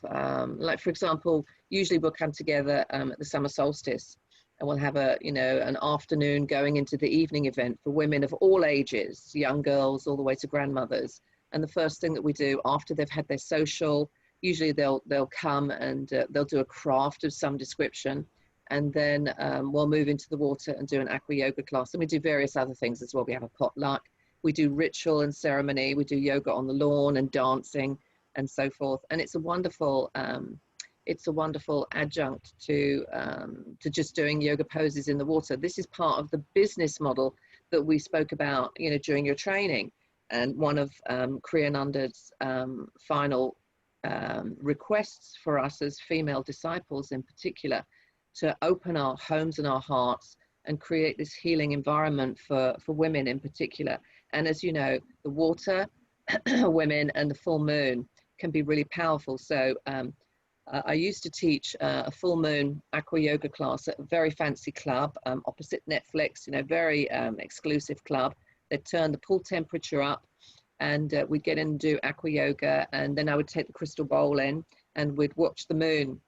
like, for example, usually we'll come together at the summer solstice, and we'll have an afternoon going into the evening event for women of all ages, young girls all the way to grandmothers. And the first thing that we do after they've had their social, usually they'll come and they'll do a craft of some description, and then we'll move into the water and do an Aqua Yoga class. And we do various other things as well. We have a potluck. We do ritual and ceremony. We do yoga on the lawn and dancing and so forth. And it's a wonderful adjunct to just doing yoga poses in the water. This is part of the business model that we spoke about, you know, during your training. And one of Kriyananda's final requests for us as female disciples in particular, to open our homes and our hearts and create this healing environment for women in particular. And as you know, the water, women, and the full moon can be really powerful. So I used to teach a full moon Aqua Yoga class at a very fancy club opposite Netflix, you know, very exclusive club. They'd turn the pool temperature up, and we'd get in and do Aqua Yoga, and then I would take the crystal bowl in and we'd watch the moon.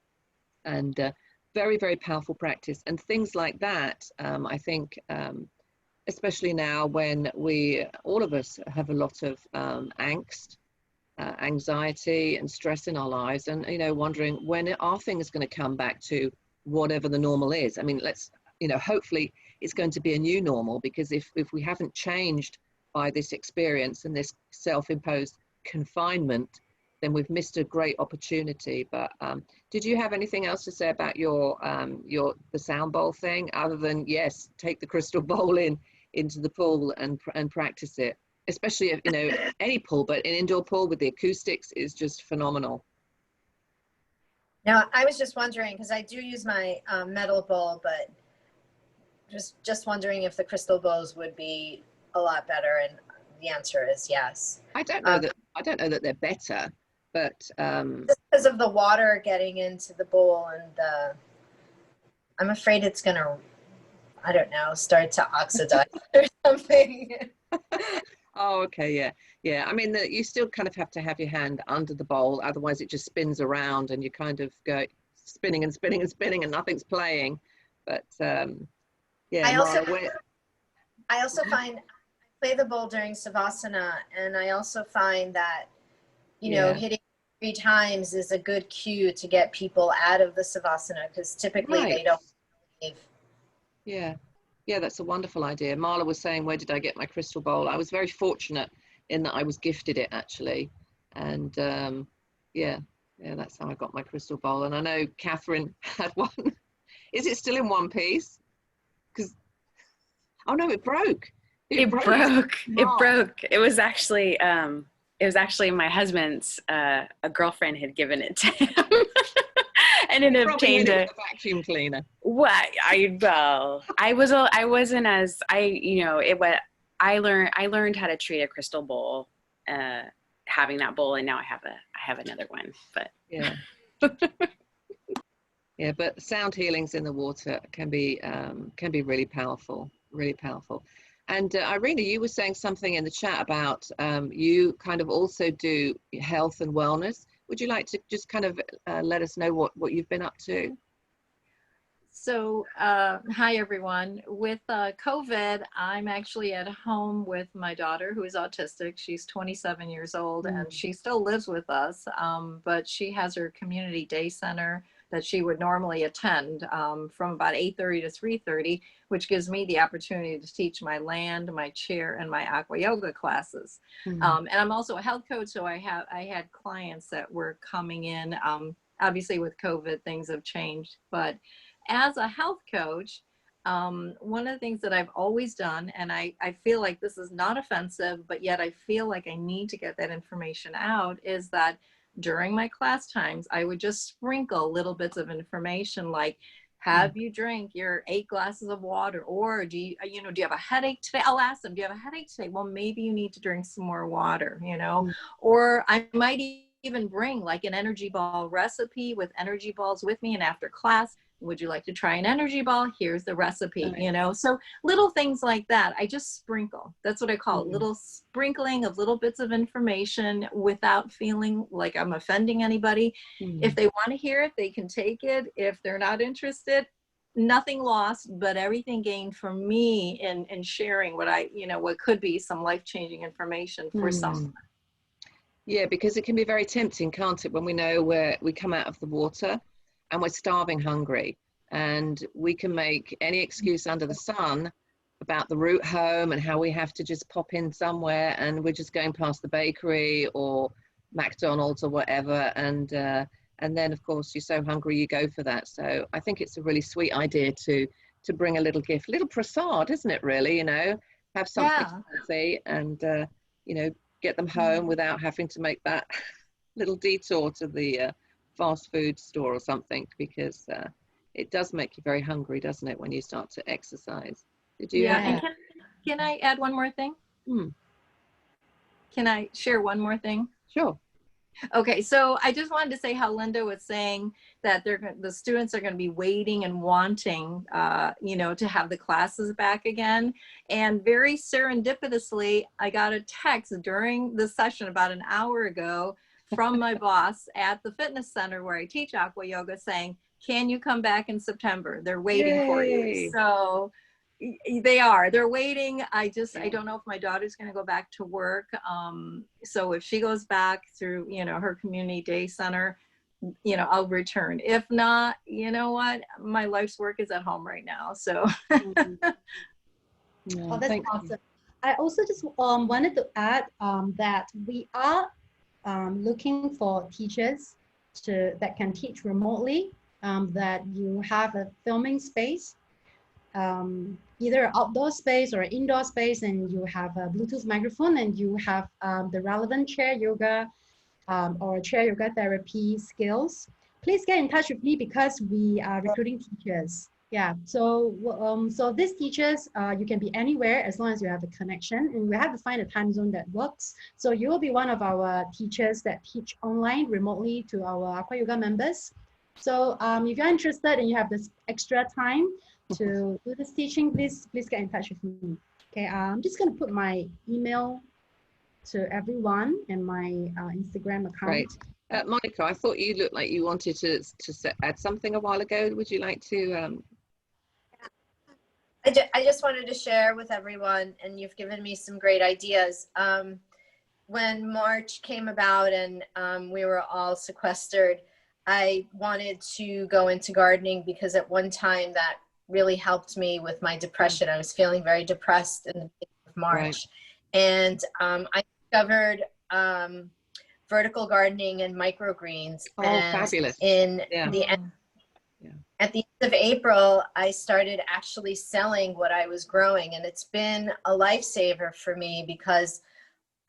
And very, very powerful practice. And things like that, I think, especially now when all of us have a lot of angst, anxiety and stress in our lives, and, you know, wondering when are things going to come back to whatever the normal is. I mean, hopefully it's going to be a new normal, because if we haven't changed by this experience and this self-imposed confinement, then we've missed a great opportunity. But did you have anything else to say about the sound bowl thing, other than, yes, take the crystal bowl into the pool and practice it? Especially if, you know, any pool, but an indoor pool with the acoustics is just phenomenal. Now, I was just wondering, because I do use my metal bowl, but just wondering if the crystal bowls would be a lot better, and the answer is yes. I don't know that they're better, but just because of the water getting into the bowl, and I'm afraid it's gonna, I don't know, start to oxidize or something. oh, okay, yeah. I mean, you still kind of have to have your hand under the bowl, otherwise it just spins around and you kind of go spinning and spinning and spinning and nothing's playing. But yeah, I also find I play the bowl during Savasana, and I also find that, you know, hitting 3 times is a good cue to get people out of the Savasana, because typically they don't leave. Yeah, that's a wonderful idea. Marla was saying, where did I get my crystal bowl? I was very fortunate in that I was gifted it, actually. And yeah, that's how I got my crystal bowl. And I know Catherine had one. Is it still in one piece? Because, oh no, it broke. It broke. It broke. It was actually my husband's, a girlfriend had given it to him. And it obtained a vacuum cleaner. What I wasn't as I learned how to treat a crystal bowl, having that bowl, and now I have another one. But yeah, yeah. But sound healings in the water can be really powerful, really powerful. And Irina, you were saying something in the chat about you kind of also do health and wellness. Would you like to just kind of let us know what you've been up to? So, hi everyone. With COVID, I'm actually at home with my daughter who is autistic. She's 27 years old and she still lives with us, but she has her community day center that she would normally attend from about 8:30 to 3:30, which gives me the opportunity to teach my land, my chair, and my Aqua Yoga classes. And I'm also a health coach, so I had clients that were coming in. Obviously with COVID, things have changed, but as a health coach, one of the things that I've always done, and I feel like this is not offensive, but yet I feel like I need to get that information out, is that during my class times, I would just sprinkle little bits of information like, have you drank your 8 glasses of water? Or do you have a headache today? I'll ask them, do you have a headache today? Well, maybe you need to drink some more water, or I might even bring like an energy ball recipe with energy balls with me. And after class, would you like to try an energy ball? Here's the recipe, So little things like that. I just sprinkle. That's what I call it. Little sprinkling of little bits of information without feeling like I'm offending anybody. If they want to hear it, they can take it. If they're not interested, nothing lost, but everything gained for me in sharing what could be some life-changing information for someone. Yeah, because it can be very tempting, can't it, when we know where we come out of the water and we're starving hungry, and we can make any excuse under the sun about the route home and how we have to just pop in somewhere and we're just going past the bakery or McDonald's or whatever, and then of course you're so hungry you go for that. So I think it's a really sweet idea to bring a little gift, little prasad, isn't it, really? Have something healthy and get them home without having to make that little detour to the fast food store or something, because it does make you very hungry, doesn't it, when you start to exercise? And can I add one more thing? Can I share one more thing? Sure. Okay, so I just wanted to say how Linda was saying that the students are going to be waiting and wanting, to have the classes back again. And very serendipitously, I got a text during the session about an hour ago from my boss at the fitness center where I teach Aqua Yoga saying, can you come back in September? They're waiting for you. So they're waiting. I don't know if my daughter's going to go back to work. So if she goes back through, her community day center, I'll return. If not, you know what? My life's work is at home right now. So. Oh, that's awesome. I also just wanted to add that we are looking for teachers that can teach remotely, that you have a filming space, either outdoor space or indoor space, and you have a Bluetooth microphone, and you have the relevant chair yoga or chair yoga therapy skills please get in touch with me because we are recruiting teachers. Yeah, so these teachers, you can be anywhere as long as you have a connection, and we have to find a time zone that works. So you will be one of our teachers that teach online remotely to our Aqua Yoga members. So if you're interested and you have this extra time to do this teaching, please get in touch with me. Okay, I'm just gonna put my email to everyone and my Instagram account. Great. Monica, I thought you looked like you wanted to add something a while ago. Would you like to? I just wanted to share with everyone, and you've given me some great ideas. When March came about and we were all sequestered, I wanted to go into gardening because at one time that really helped me with my depression. I was feeling very depressed in the beginning of March. Right. And I discovered vertical gardening and microgreens. Oh, and fabulous. At the end of April, I started actually selling what I was growing, and it's been a lifesaver for me because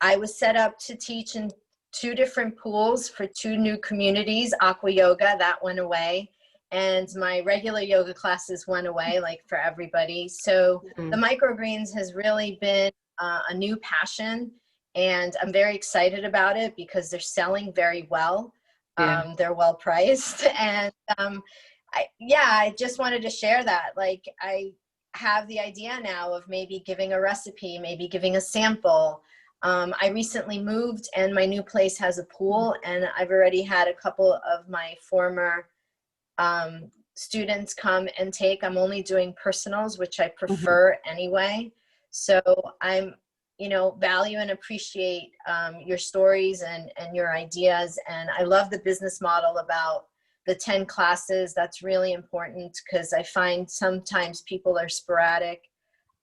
I was set up to teach in 2 different pools for 2 new communities. Aqua Yoga, that went away, and my regular yoga classes went away, like for everybody. So the microgreens has really been a new passion, and I'm very excited about it because they're selling very well. They're well priced, and I just wanted to share that. Like, I have the idea now of maybe giving a recipe, maybe giving a sample. I recently moved and my new place has a pool, and I've already had a couple of my former students come and take. I'm only doing personals, which I prefer anyway. So I'm, value and appreciate your stories and your ideas. And I love the business model about the 10 classes. That's really important because I find sometimes people are sporadic.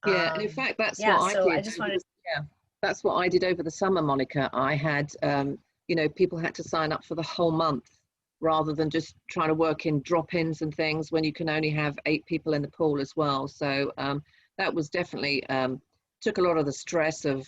Yeah, and in fact, that's what I did. I just wanted to, that's what I did over the summer, Monica. I had, people had to sign up for the whole month rather than just trying to work in drop-ins and things when you can only have 8 people in the pool as well. So that was definitely, took a lot of the stress of,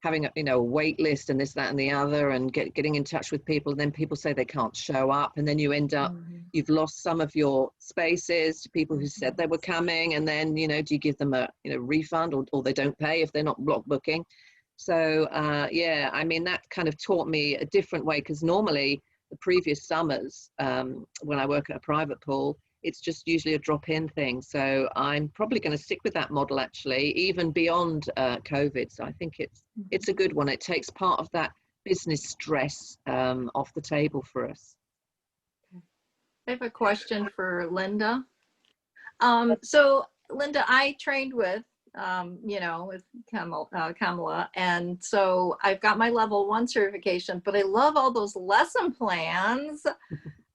having a wait list and this, that, and the other, and getting in touch with people. And then people say they can't show up, and then you end up, you've lost some of your spaces to people who said they were coming, and then, do you give them a refund, or they don't pay if they're not block booking? So that kind of taught me a different way, because normally the previous summers, when I work at a private pool, it's just usually a drop-in thing. So I'm probably going to stick with that model, actually, even beyond COVID. So I think it's a good one. It takes part of that business stress off the table for us. I have a question for Linda. So Linda, I trained with, with Camella, and so I've got my level 1 certification, but I love all those lesson plans.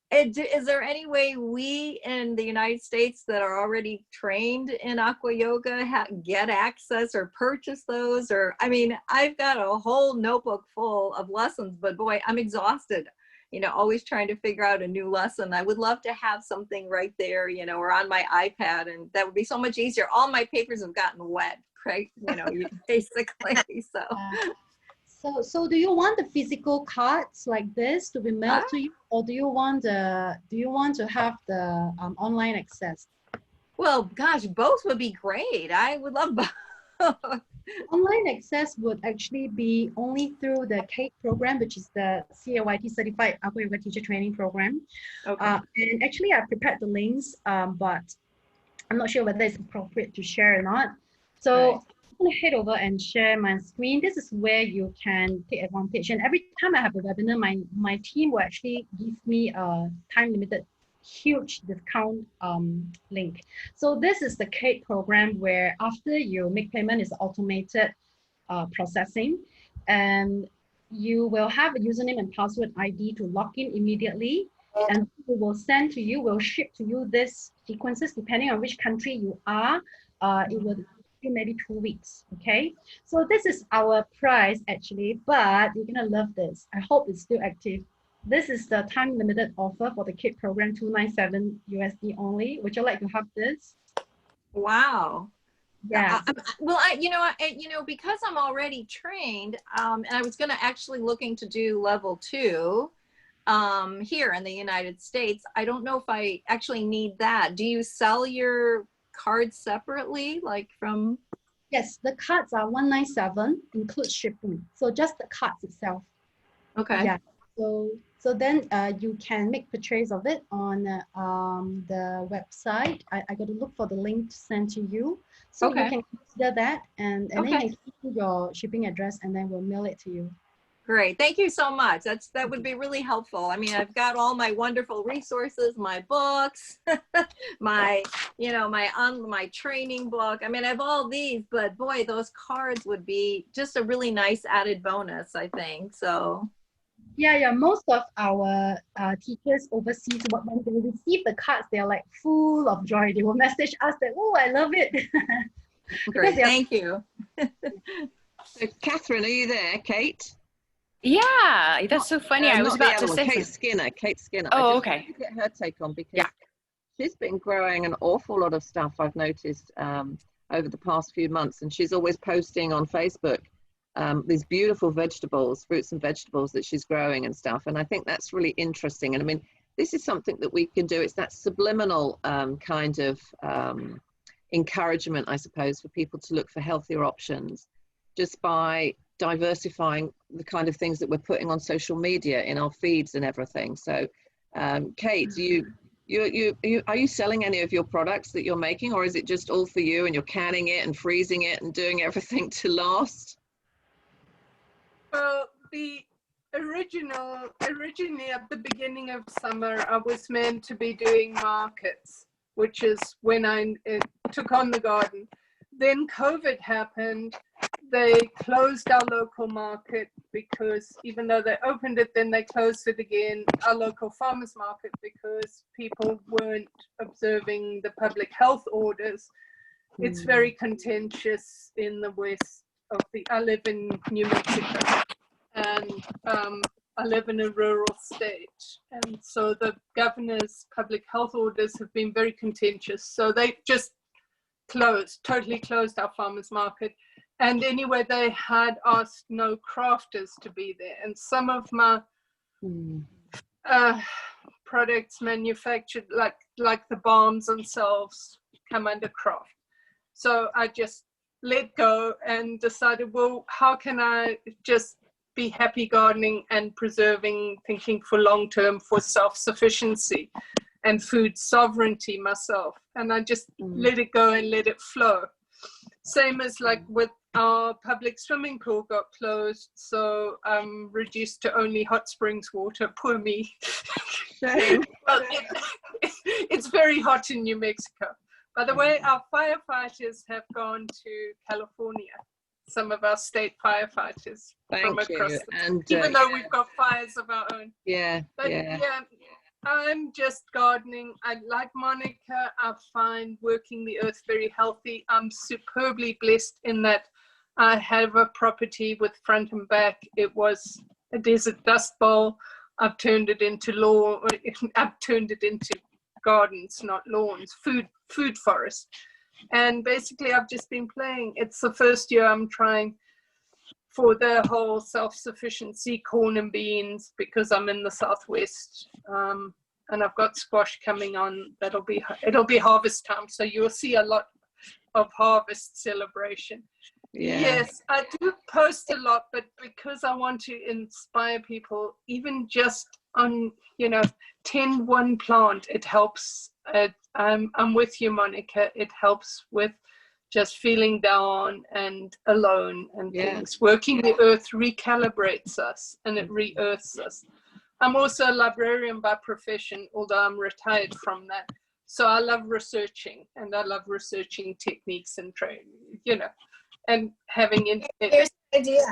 Is there any way we in the United States that are already trained in Aqua Yoga get access or purchase those? Or, I've got a whole notebook full of lessons, but boy, I'm exhausted, always trying to figure out a new lesson. I would love to have something right there, or on my iPad, and that would be so much easier. All my papers have gotten wet, right? Basically, so. So do you want the physical cards like this to be mailed to you, or do you want to have the online access? Well, gosh, both would be great. I would love both. Online access would actually be only through the CATE program, which is the CAYT Certified Aqua Yoga Teacher Training Program. Okay. And actually, I prepared the links, but I'm not sure whether it's appropriate to share or not. So. Right. I'm going to head over and share my screen. This is where you can take advantage. And every time I have a webinar, my team will actually give me a time-limited huge discount link. So this is the CATE program where after you make payment, it's automated processing. And you will have a username and password ID to log in immediately. And we will send to you, we'll ship to you this sequences depending on which country you are. It will maybe 2 weeks. Okay, so this is our price actually, but you're gonna love this. I hope it's still active. This is the time limited offer for the CATE program, $297 USD only. Would you like to have this? Wow. Yeah. Well, because I'm already trained, and I was going to actually looking to do level 2. here in the United States. I don't know if I actually need that. Do you sell your cards separately, like from? Yes, the cards are $197, includes shipping. So just the cards itself. Okay. Yeah. So then you can make purchase of it on the website. I got to look for the link to send to you. So Okay. you can consider that, and then you Okay. can keep your shipping address, and then we'll mail it to you. Great. Thank you so much. That would be really helpful. I mean, I've got all my wonderful resources, my books, my training book. I mean, I have all these, but boy, those cards would be just a really nice added bonus, I think. So Yeah. Most of our teachers overseas, when they receive the cards, they're like full of joy. They will message us that, oh, I love it. great. Thank you. So, Catherine, are you there? Kate? Yeah, that's so funny. I was about to say Kate Skinner. Kate Skinner. Oh, I just okay. wanted to get her take on, because she's been growing an awful lot of stuff, I've noticed, over the past few months, and she's always posting on Facebook these beautiful vegetables, fruits and vegetables that she's growing and stuff. And I think that's really interesting. And I mean, this is something that we can do. It's that subliminal kind of encouragement, I suppose, for people to look for healthier options just by diversifying the kind of things that we're putting on social media in our feeds and everything. So, Kate, are you selling any of your products that you're making, or is it just all for you and you're canning it and freezing it and doing everything to last? The originally at the beginning of summer, I was meant to be doing markets, which is when I took on the garden. Then COVID happened. They closed our local market, because even though they opened it, then they closed it again, our local farmers market, because people weren't observing the public health orders. It's very contentious in the west of I live in New Mexico, and I live in a rural state. And so the governor's public health orders have been very contentious. So they just totally closed our farmers market. And anyway, they had asked no crafters to be there. And some of my products manufactured, like the balms themselves, come under craft. So I just let go and decided, well, how can I just be happy gardening and preserving, thinking for long term, for self-sufficiency and food sovereignty myself. And I just let it go and let it flow. Same as like with our public swimming pool got closed, so I'm reduced to only hot springs water. Poor me. Well, it's very hot in New Mexico. By the way, our firefighters have gone to California. Some of our state firefighters from across the, and even though we've got fires of our own. But I'm just gardening. I like Monica. I find working the earth very healthy. I'm superbly blessed in that I have a property with front and back. It was a desert dust bowl. I've turned it into lawn. I've turned it into gardens, not lawns, food forest. And basically I've just been playing. It's the first year I'm trying for the whole self-sufficiency, corn and beans, because I'm in the Southwest. And I've got squash coming on. It'll be harvest time. So you'll see a lot of harvest celebration. Yes, I do post a lot, but because I want to inspire people, even just on, tend one plant, it helps. I'm with you, Monica. It helps with just feeling down and alone and things. Working the earth recalibrates us and it re-earths us. I'm also a librarian by profession, although I'm retired from that. So I love researching, and I love researching techniques and training, and having internet. Here's the idea.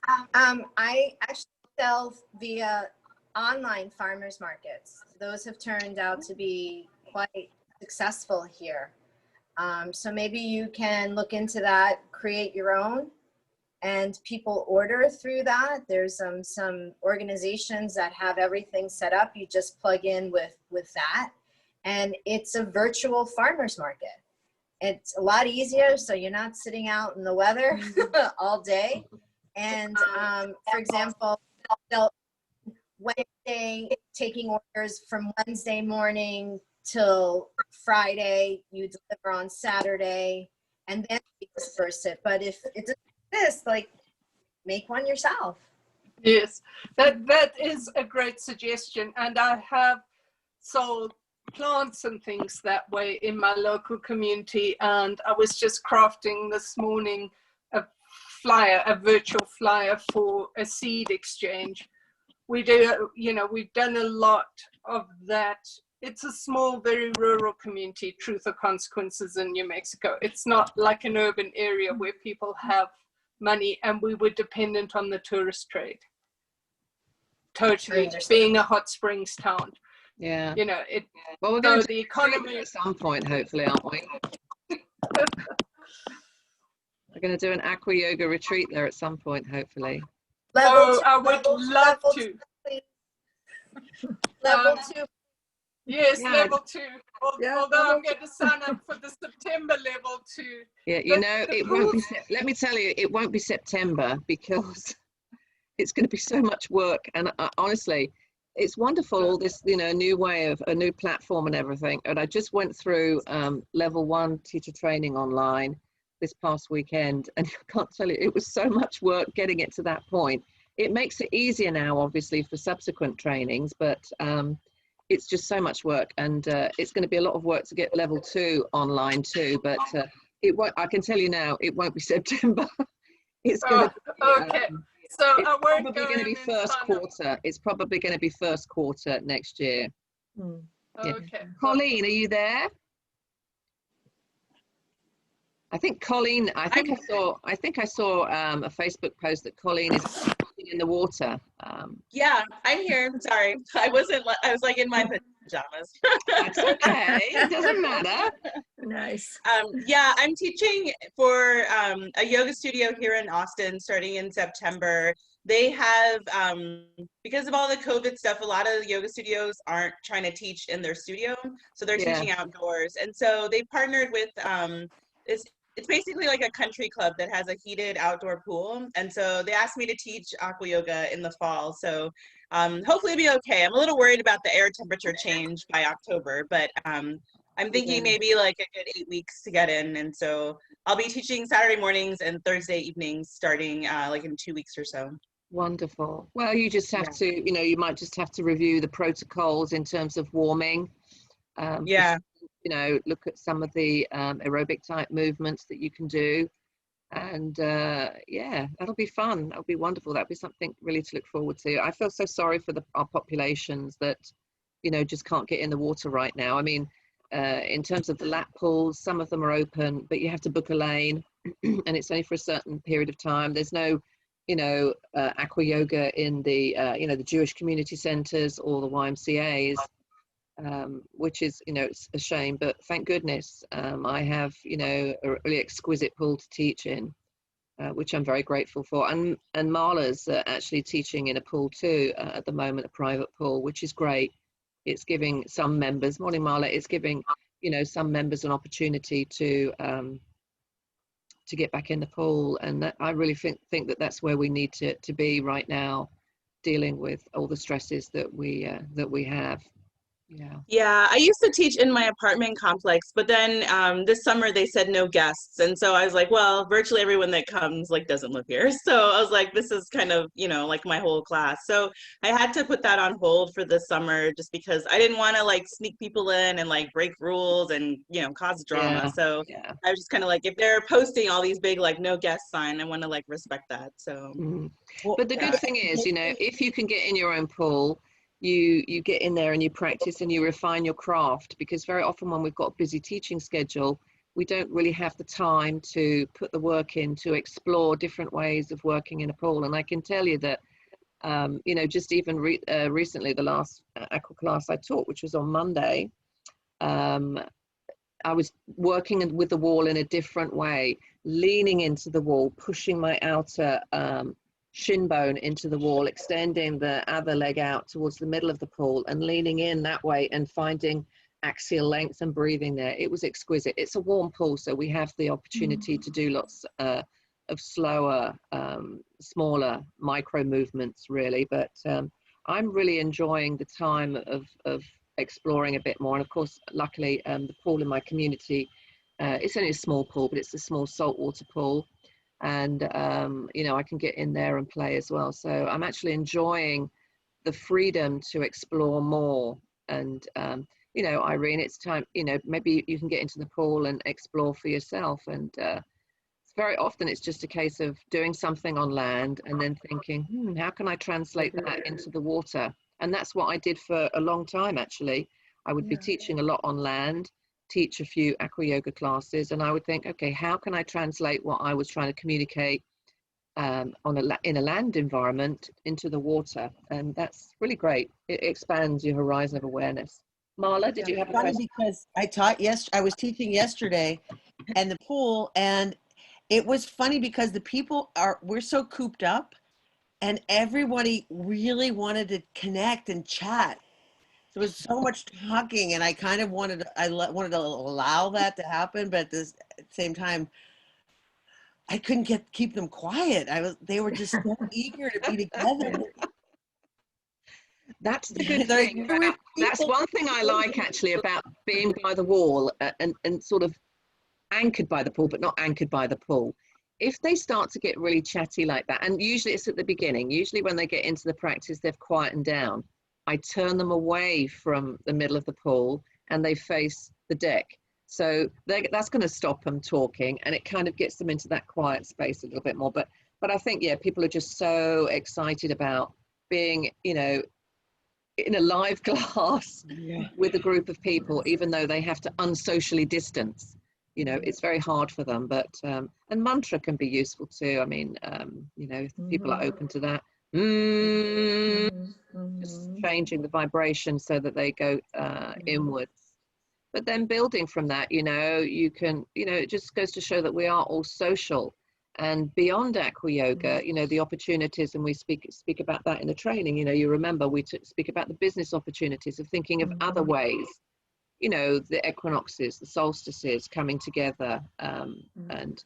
I actually sell via online farmers markets. Those have turned out to be quite successful here. So maybe you can look into that, create your own, and people order through that. There's some organizations that have everything set up. You just plug in with that, and it's a virtual farmers market. It's a lot easier, so you're not sitting out in the weather all day. And for example, Wednesday, taking orders from Wednesday morning till Friday, you deliver on Saturday, and then you disperse it. But if it's this, like, make one yourself. Yes, that is a great suggestion. And I have sold plants and things that way in my local community. And I was just crafting this morning a flyer, a virtual flyer for a seed exchange. We do, you know, we've done a lot of that. It's a small, very rural community, Truth or Consequences in New Mexico. It's not like an urban area where people have money, and we were dependent on the tourist trade. Totally, being a hot springs town. Yeah. You know, it. Well, we're going to the economy at some point, hopefully, aren't we? We're going to do an Aqua Yoga retreat there at some point, hopefully. I would love to. Level 2. Yes, yeah. level 2. Although I'm going to sign up for the September level 2. Yeah, you know, it won't be. Let me tell you, it won't be September because it's going to be so much work. And honestly, it's wonderful, all this, you know, new way of a new platform and everything. And I just went through level 1 teacher training online this past weekend, and I can't tell you, it was so much work getting it to that point. It makes it easier now, obviously, for subsequent trainings, but it's just so much work, and it's going to be a lot of work to get level 2 online too. But it won't. I can tell you now, it won't be September. It's going to be, okay. So it's I won't probably going to be first quarter. It's probably going to be first quarter next year. Yeah. Okay. Colleen, are you there? I think Colleen. I think I saw a Facebook post that Colleen is in the water. Yeah, I'm here. Sorry, I was like in my pajamas. That's okay. It doesn't matter. Nice. Yeah, I'm teaching for a yoga studio here in Austin starting in September. They have, because of all the COVID stuff, a lot of the yoga studios aren't trying to teach in their studio, so they're teaching outdoors. And so they partnered with it's basically like a country club that has a heated outdoor pool. And so they asked me to teach Aqua Yoga in the fall. So hopefully it'll be okay. I'm a little worried about the air temperature change by October, but I'm thinking maybe like a good 8 weeks to get in. And so I'll be teaching Saturday mornings and Thursday evenings starting like in 2 weeks or so. Wonderful. Well, you just have to, you know, you might just have to review the protocols in terms of warming. You know, look at some of the aerobic type movements that you can do. And yeah, that'll be fun. That'll be wonderful. That'll be something really to look forward to. I feel so sorry for our populations that, you know, just can't get in the water right now. I mean, in terms of the lap pools, some of them are open, but you have to book a lane and it's only for a certain period of time. There's no, you know, Aqua Yoga in the, you know, the Jewish community centers or the YMCAs. Which is, you know, it's a shame, but thank goodness I have, you know, a really exquisite pool to teach in, which I'm very grateful for. And Marla's actually teaching in a pool too at the moment, a private pool, which is great. It's giving some members, morning Marla, it's giving, you know, some members an opportunity to get back in the pool. And that, I really think that that's where we need to be right now, dealing with all the stresses that we have. Yeah, I used to teach in my apartment complex, but then this summer they said no guests, and so I was like, well, virtually everyone that comes like doesn't live here, so I was like, this is kind of, you know, like my whole class. So I had to put that on hold for this summer just because I didn't want to like sneak people in and like break rules and, you know, cause drama. So I was just kind of like, if they're posting all these big like no guest sign, I want to like respect that. So but the good thing is, you know, if you can get in your own pool, you get in there and you practice and you refine your craft, because very often when we've got a busy teaching schedule, we don't really have the time to put the work in to explore different ways of working in a pool. And I can tell you that, you know, just even recently, the last aqua class I taught, which was on Monday, I was working with the wall in a different way, leaning into the wall, pushing my outer shin bone into the wall, extending the other leg out towards the middle of the pool and leaning in that way and finding axial length and breathing there. It was exquisite. It's a warm pool, so we have the opportunity to do lots of slower, smaller micro movements really, but I'm really enjoying the time of exploring a bit more. And of course, luckily, the pool in my community, it's only a small pool, but it's a small saltwater pool. And, you know, I can get in there and play as well. So I'm actually enjoying the freedom to explore more. And, you know, Irene, it's time, you know, maybe you can get into the pool and explore for yourself. And very often it's just a case of doing something on land and then thinking, how can I translate that into the water? And that's what I did for a long time, actually. I would be teaching a lot on land, teach a few Aqua Yoga classes, and I would think, okay, how can I translate what I was trying to communicate in a land environment into the water? And that's really great. It expands your horizon of awareness. Marla, did you have a question? Because I was teaching yesterday and the pool, and it was funny because we're so cooped up, and everybody really wanted to connect and chat. There was so much talking, and I kind of wanted to allow that to happen, but at the same time, I couldn't keep them quiet. They were just so eager to be together. That's the good thing. That's one thing I like actually about being by the wall and sort of anchored by the pool, but not anchored by the pool. If they start to get really chatty like that, and usually it's at the beginning, usually when they get into the practice, they've quietened down. I turn them away from the middle of the pool and they face the deck. So that's going to stop them talking, and it kind of gets them into that quiet space a little bit more. But I think, yeah, people are just so excited about being, you know, in a live class with a group of people, even though they have to unsocially distance. You know, it's very hard for them, but and mantra can be useful too. I mean, you know, if people are open to that, just changing the vibration so that they go inwards. But then building from that, you know, you can, you know, it just goes to show that we are all social. And beyond Aqua Yoga, you know, the opportunities, and we speak about that in the training. You know, you remember we speak about the business opportunities of thinking of other ways. You know, the equinoxes, the solstices coming together, and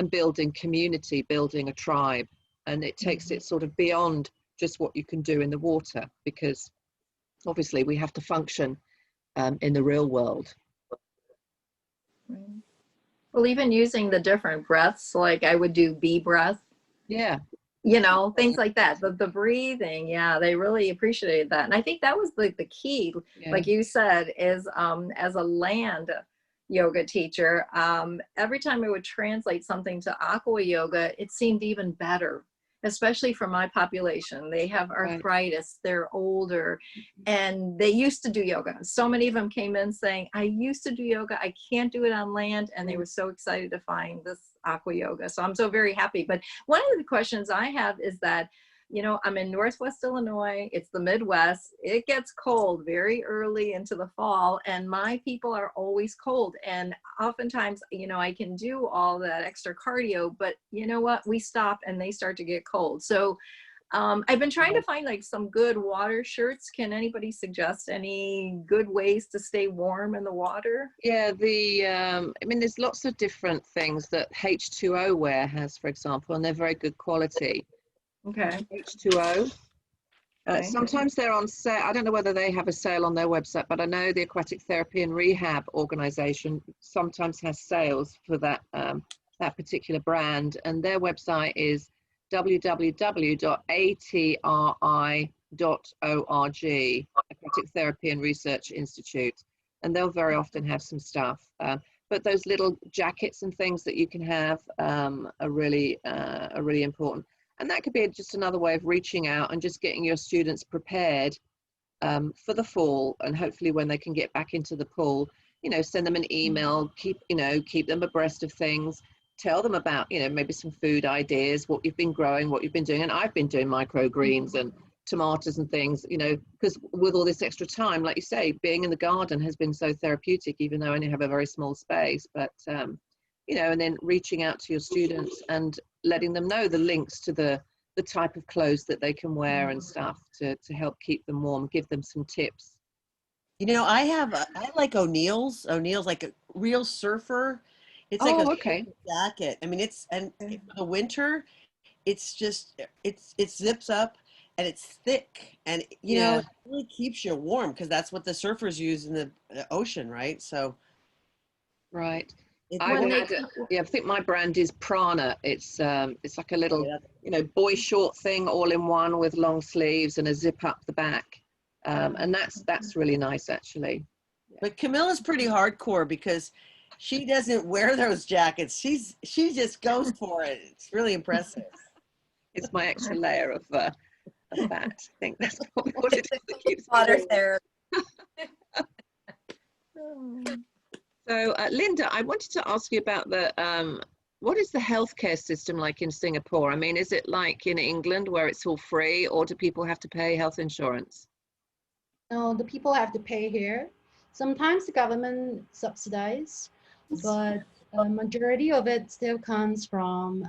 building community, building a tribe. And it takes it sort of beyond just what you can do in the water, because obviously we have to function in the real world. Well, even using the different breaths, like I would do bee breath. Yeah. You know, things like that. The breathing, yeah, they really appreciated that. And I think that was the key, like you said, is as a land yoga teacher, every time I would translate something to Aqua Yoga, it seemed even better, especially for my population. They have arthritis, they're older, and they used to do yoga. So many of them came in saying, I used to do yoga, I can't do it on land, and they were so excited to find this Aqua Yoga. So I'm so very happy. But one of the questions I have is that, you know, I'm in Northwest Illinois, it's the Midwest, it gets cold very early into the fall, and my people are always cold. And oftentimes, you know, I can do all that extra cardio, but you know what, we stop and they start to get cold. So I've been trying to find like some good water shirts. Can anybody suggest any good ways to stay warm in the water? Yeah, I mean, there's lots of different things that H2O wear has, for example, and they're very good quality. Okay. H2O. Sometimes they're on sale. I don't know whether they have a sale on their website, but I know the Aquatic Therapy and Rehab organization sometimes has sales for that that particular brand, and their website is www.atri.org, Aquatic Therapy and Research Institute, and they'll very often have some stuff. But those little jackets and things that you can have are really important. And that could be just another way of reaching out and just getting your students prepared for the fall, and hopefully when they can get back into the pool, you know, send them an email, keep them abreast of things, tell them about, you know, maybe some food ideas, what you've been growing, what you've been doing. And I've been doing microgreens and tomatoes and things, you know, because with all this extra time, like you say, being in the garden has been so therapeutic, even though I only have a very small space. But you know, and then reaching out to your students and letting them know the links to the type of clothes that they can wear and stuff to help keep them warm, give them some tips. You know, I like O'Neill's like a real surfer. It's like a jacket. I mean, and for the winter, it's just, it zips up and it's thick, and you know, it really keeps you warm because that's what the surfers use in the ocean, right? So right. it's I would add, I think my brand is Prana. It's like a little, boy short thing all in one with long sleeves and a zip up the back. And that's really nice, actually. But Camilla's pretty hardcore because she doesn't wear those jackets. She just goes for it. It's really impressive. It's my extra layer of fat. I think that's probably what it is that keeps water therapy. So, Linda, I wanted to ask you about what is the healthcare system like in Singapore? I mean, is it like in England where it's all free, or do people have to pay health insurance? No, the people have to pay here. Sometimes the government subsidize, but a majority of it still comes from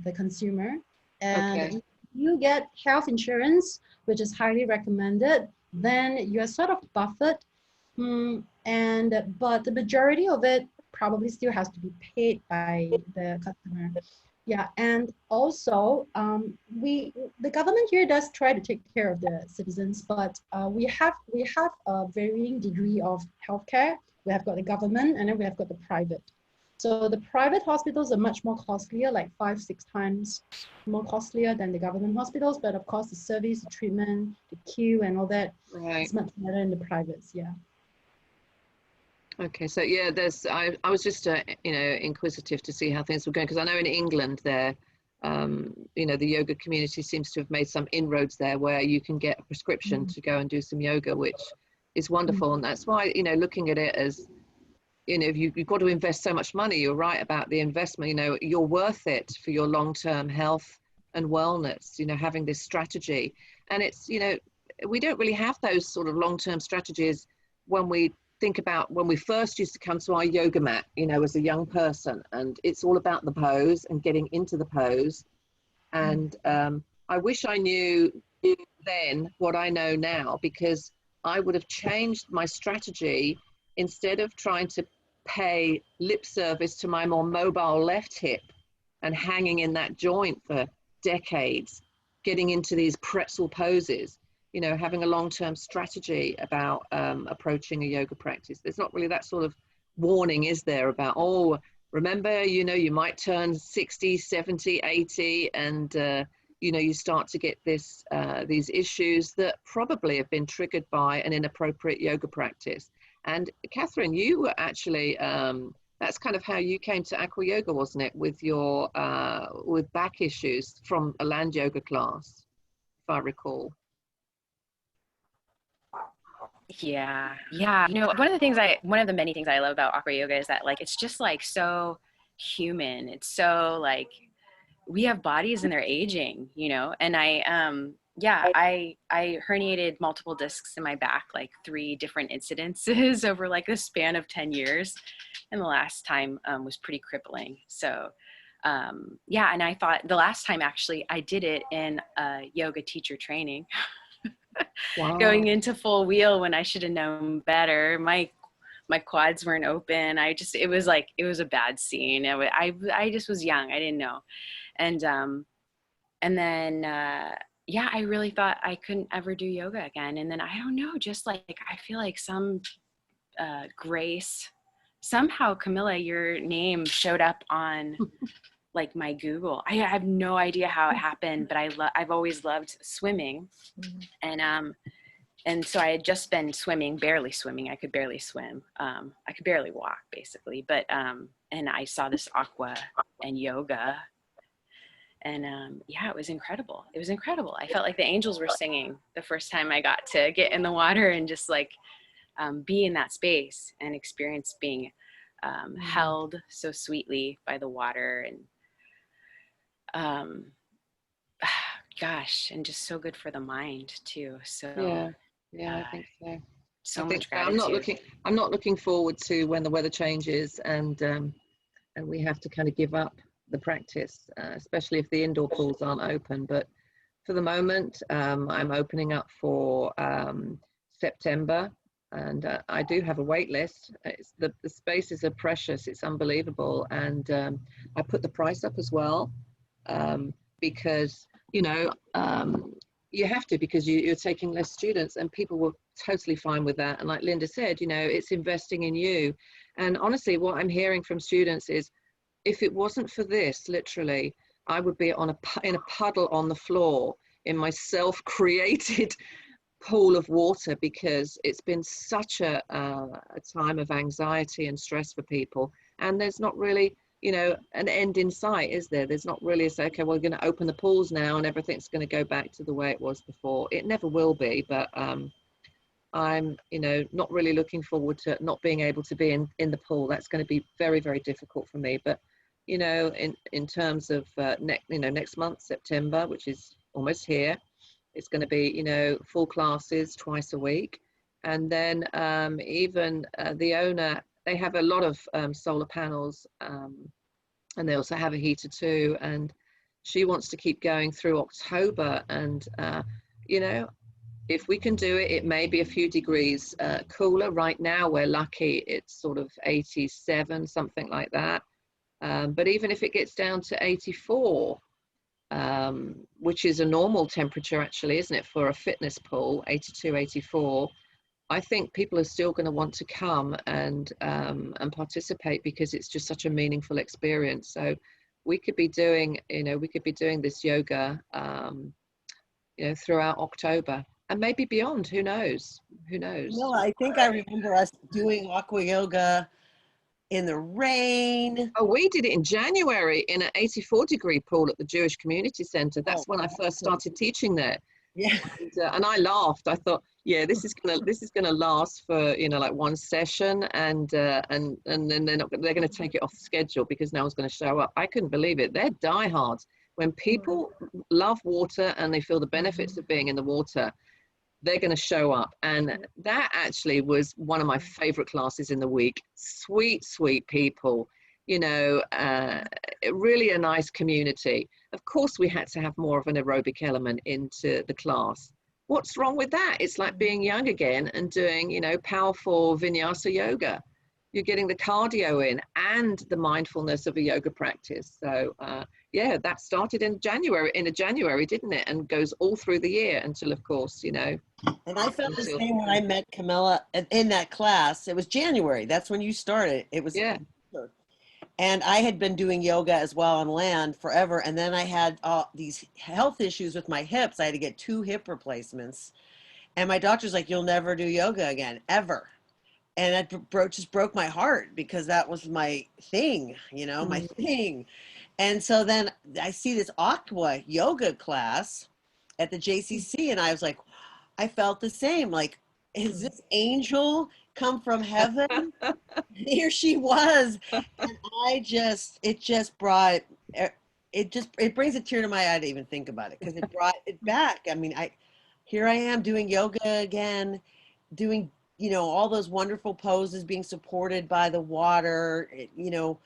the consumer. And if you get health insurance, which is highly recommended, then you are sort of buffered. But the majority of it probably still has to be paid by the customer. Yeah, and also the government here does try to take care of the citizens, but we have a varying degree of healthcare. We have got the government, and then we have got the private. So the private hospitals are much more costlier, like 5-6 times more costlier than the government hospitals. But of course, the service, the treatment, the queue, and all that is much better in the privates. Yeah. Okay, so yeah, I was just inquisitive to see how things were going, because I know in England there, the yoga community seems to have made some inroads there where you can get a prescription to go and do some yoga, which is wonderful. And that's why, looking at it as, you've got to invest so much money. You're right about the investment. You're worth it for your long-term health and wellness, having this strategy. And it's, we don't really have those sort of long-term strategies when we think about when we first used to come to our yoga mat, as a young person, and it's all about the pose and getting into the pose. And I wish I knew then what I know now, because I would have changed my strategy. Instead of trying to pay lip service to my more mobile left hip and hanging in that joint for decades, getting into these pretzel poses, having a long-term strategy about approaching a yoga practice. There's not really that sort of warning, is there, about, remember, you might turn 60, 70, 80, and, you start to get these issues that probably have been triggered by an inappropriate yoga practice. And Catherine, you were actually, that's kind of how you came to Aqua Yoga, wasn't it, with your with back issues from a land yoga class, if I recall. Yeah. One of the many things I love about Aqua Yoga is that, like, it's just like so human. It's so like we have bodies and they're aging, and I herniated multiple discs in my back, like 3 different incidences over like a span of 10 years. And the last time was pretty crippling. So and I thought the last time actually I did it in yoga teacher training. Wow. Going into full wheel when I should have known better. My quads weren't open. It was a bad scene. I just was young. I didn't know. And then I really thought I couldn't ever do yoga again. And then I don't know, just like I feel like some grace, somehow, Camilla, your name showed up on like my Google. I have no idea how it happened, but I've always loved swimming. And so I had just been barely swimming. I could barely swim. I could barely walk, basically. But and I saw this Aqua and yoga, and it was incredible. It was incredible. I felt like the angels were singing the first time I got to get in the water and just like be in that space and experience being held so sweetly by the water, and and just so good for the mind too. So I think so. So much gratitude. I'm not looking forward to when the weather changes and we have to kind of give up the practice, especially if the indoor pools aren't open. But for the moment, I'm opening up for September, and I do have a wait list. The spaces are precious. It's unbelievable. And I put the price up as well, because, You have to, because you're taking less students, and people were totally fine with that. And like Linda said, you know, it's investing in you. And honestly, what I'm hearing from students is, if it wasn't for this, literally, I would be in a puddle on the floor in my self-created pool of water, because it's been such a time of anxiety and stress for people. And there's not really, you know, an end in sight, is there? There's not really a say, okay, we're going to open the pools now and everything's going to go back to the way it was before. It never will be, but I'm, you know, not really looking forward to not being able to be in the pool. That's going to be very, very difficult for me. But, you know, in terms of next month, September, which is almost here, it's going to be, you know, full classes twice a week. And then even the owner, they have a lot of solar panels, and they also have a heater too. And she wants to keep going through October. And, you know, if we can do it, it may be a few degrees cooler. Right now, we're lucky, it's sort of 87, something like that. But even if it gets down to 84, which is a normal temperature actually, isn't it, for a fitness pool, 82, 84, I think people are still going to want to come and participate, because it's just such a meaningful experience. So we could be doing, you know, this yoga, you know, throughout October and maybe beyond. Who knows? Who knows? No, I think I remember us doing Aqua Yoga in the rain. Oh, we did it in January in an 84-degree pool at the Jewish Community Center. That's when I first started teaching there. Yeah. And I laughed. I thought, yeah, this is gonna last for, you know, like one session, and then they're gonna take it off the schedule because no one's gonna show up. I couldn't believe it. They're diehards. When people love water and they feel the benefits of being in the water, they're going to show up. And that actually was one of my favorite classes in the week. Sweet, sweet people, you know, really a nice community. Of course, we had to have more of an aerobic element into the class. What's wrong with that? It's like being young again and doing, you know, powerful vinyasa yoga. You're getting the cardio in and the mindfulness of a yoga practice. So yeah, that started in January, didn't it? And goes all through the year until, of course, you know. And I felt the same when I met Camella in that class. It was January. That's when you started. It was, yeah. And I had been doing yoga as well on land forever. And then I had these health issues with my hips. I had to get 2 hip replacements. And my doctor's like, you'll never do yoga again, ever. And it just broke my heart, because that was my thing, you know, my thing. And so then I see this Aqua Yoga class at the JCC, and I was like, I felt the same. Like, is this angel come from heaven? Here she was. And it brings a tear to my eye to even think about it, because it brought it back. I mean, here I am doing yoga again, doing, you know, all those wonderful poses, being supported by the water, you know,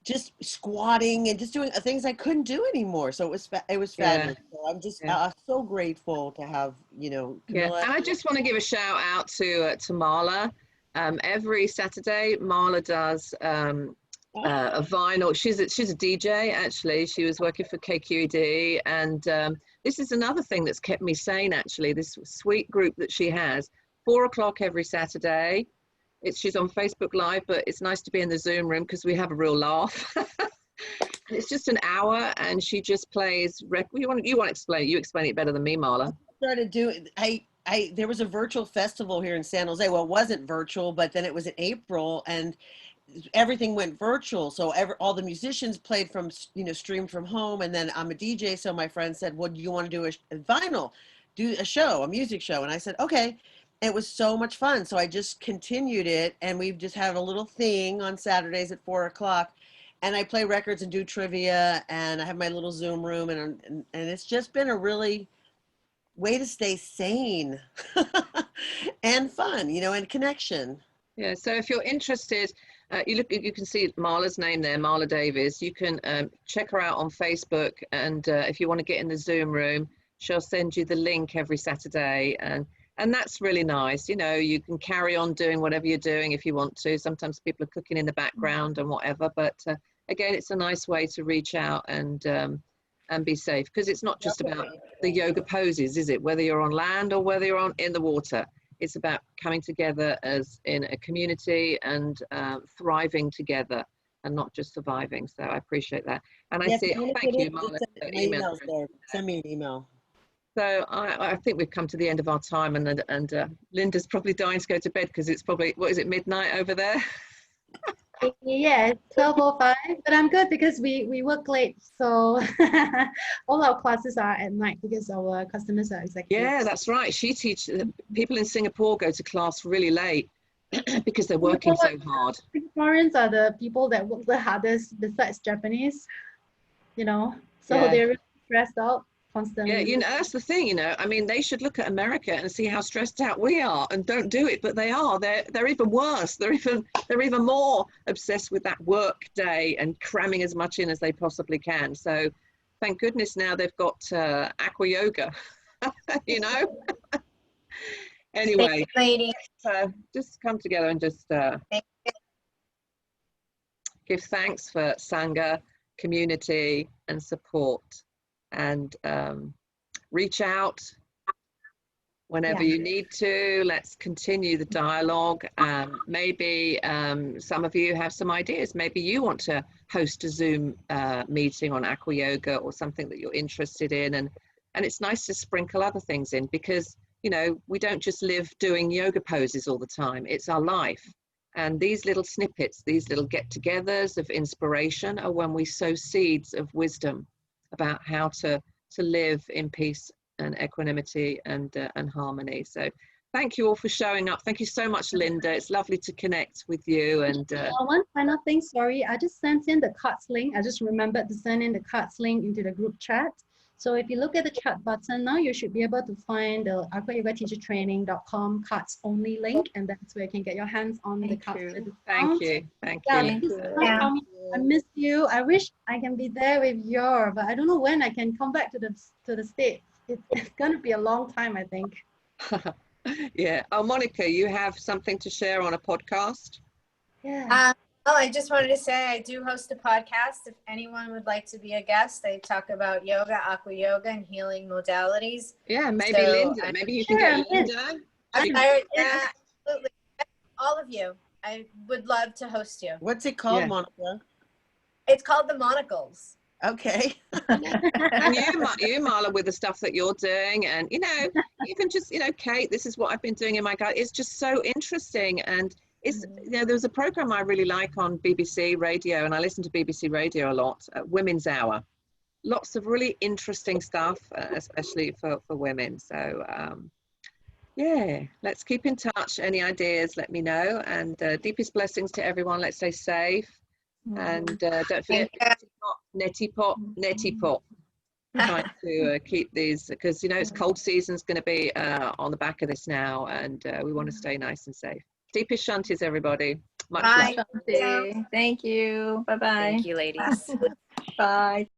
just squatting and just doing things I couldn't do anymore. So it was fabulous. Yeah. So I'm just so grateful to have, you know, Camella. Yeah. And I just want to give a shout out to Marla. Every Saturday, Marla does a vinyl. She's a DJ, actually. She was working for KQED, and this is another thing that's kept me sane, actually. This sweet group that she has, 4 o'clock every Saturday. She's on Facebook Live, but it's nice to be in the Zoom room because we have a real laugh. It's just an hour, and she just plays. You want to explain? You explain it better than me, Marla. Started doing. There was a virtual festival here in San Jose. Well, it wasn't virtual, but then it was in April, and everything went virtual. So all the musicians played from, you know, streamed from home, and then I'm a DJ. So my friend said, "Well, do you want to do a vinyl, do a show, a music show?" And I said, "Okay." It was so much fun. So I just continued it, and we've just had a little thing on Saturdays at 4 o'clock, and I play records and do trivia, and I have my little Zoom room, and it's just been a really way to stay sane and fun, you know, and connection. Yeah. So if you're interested, you can see Marla's name there, Marla Davies. You can check her out on Facebook, and if you want to get in the Zoom room, she'll send you the link every Saturday, and that's really nice. You know, you can carry on doing whatever you're doing if you want to. Sometimes people are cooking in the background and whatever. But again, it's a nice way to reach out and and be safe, because it's not just about the yoga poses, is it? Whether you're on land or whether you're in the water, it's about coming together as in a community and thriving together and not just surviving. So I appreciate that. And I see, thank you, Marla, for the email. Send me an email. So I think we've come to the end of our time, and Linda's probably dying to go to bed because it's probably, what is it, midnight over there? Yeah, it's 12:05, but I'm good because we work late, so all our classes are at night because our customers are executives. Yeah, that's right. She teaches, people in Singapore go to class really late because they're working so hard. Singaporeans are the people that work the hardest besides Japanese, you know, so Yeah. they're really stressed out constantly. Yeah, you know, that's the thing, you know, I mean, they should look at America and see how stressed out we are, and don't do it, but they are. They're even worse. They're even more obsessed with that work day and cramming as much in as they possibly can. So thank goodness now they've got Aqua Yoga, you know. Anyway, just come together and just give thanks for Sangha, community and support, and reach out whenever you need to. Let's continue the dialogue. Maybe some of you have some ideas. Maybe you want to host a Zoom meeting on Aqua Yoga or something that you're interested in, and it's nice to sprinkle other things in, because you know, we don't just live doing yoga poses all the time. It's our life. And these little snippets, these little get-togethers of inspiration are when we sow seeds of wisdom about how to live in peace and equanimity and harmony. So thank you all for showing up. Thank you so much, Linda. It's lovely to connect with you. And one final thing, sorry, I just sent in the cards link. I just remembered to send in the cards link into the group chat. So if you look at the chat button now, you should be able to find the aquayogateachertraining.com cards only link, and that's where you can get your hands on the cards. Thank you. Thank you. I miss you. I wish I can be there with you, but I don't know when I can come back to the States. It's going to be a long time, I think. Yeah. Oh, Monica, you have something to share on a podcast? Yeah. I just wanted to say I do host a podcast. If anyone would like to be a guest, I talk about yoga, aqua yoga, and healing modalities. Yeah, maybe so Linda. Maybe you can get Linda. Yeah, absolutely. All of you. I would love to host you. What's it called, Monica? It's called The Monocles. Okay. And you, Marla, with the stuff that you're doing, and you know, even just, you know, Kate, this is what I've been doing in my gut. It's just so interesting. And it's, you know, there was a program I really like on BBC Radio, and I listen to BBC Radio a lot, Women's Hour. Lots of really interesting stuff, especially for women. So yeah, let's keep in touch. Any ideas, let me know. And deepest blessings to everyone. Let's stay safe. And don't forget, neti pot. Trying to keep these, because you know it's cold season's going to be on the back of this now, and we want to stay nice and safe. Deepest shantis, everybody. Much love. Thank you. Bye bye. Thank you, ladies. Bye.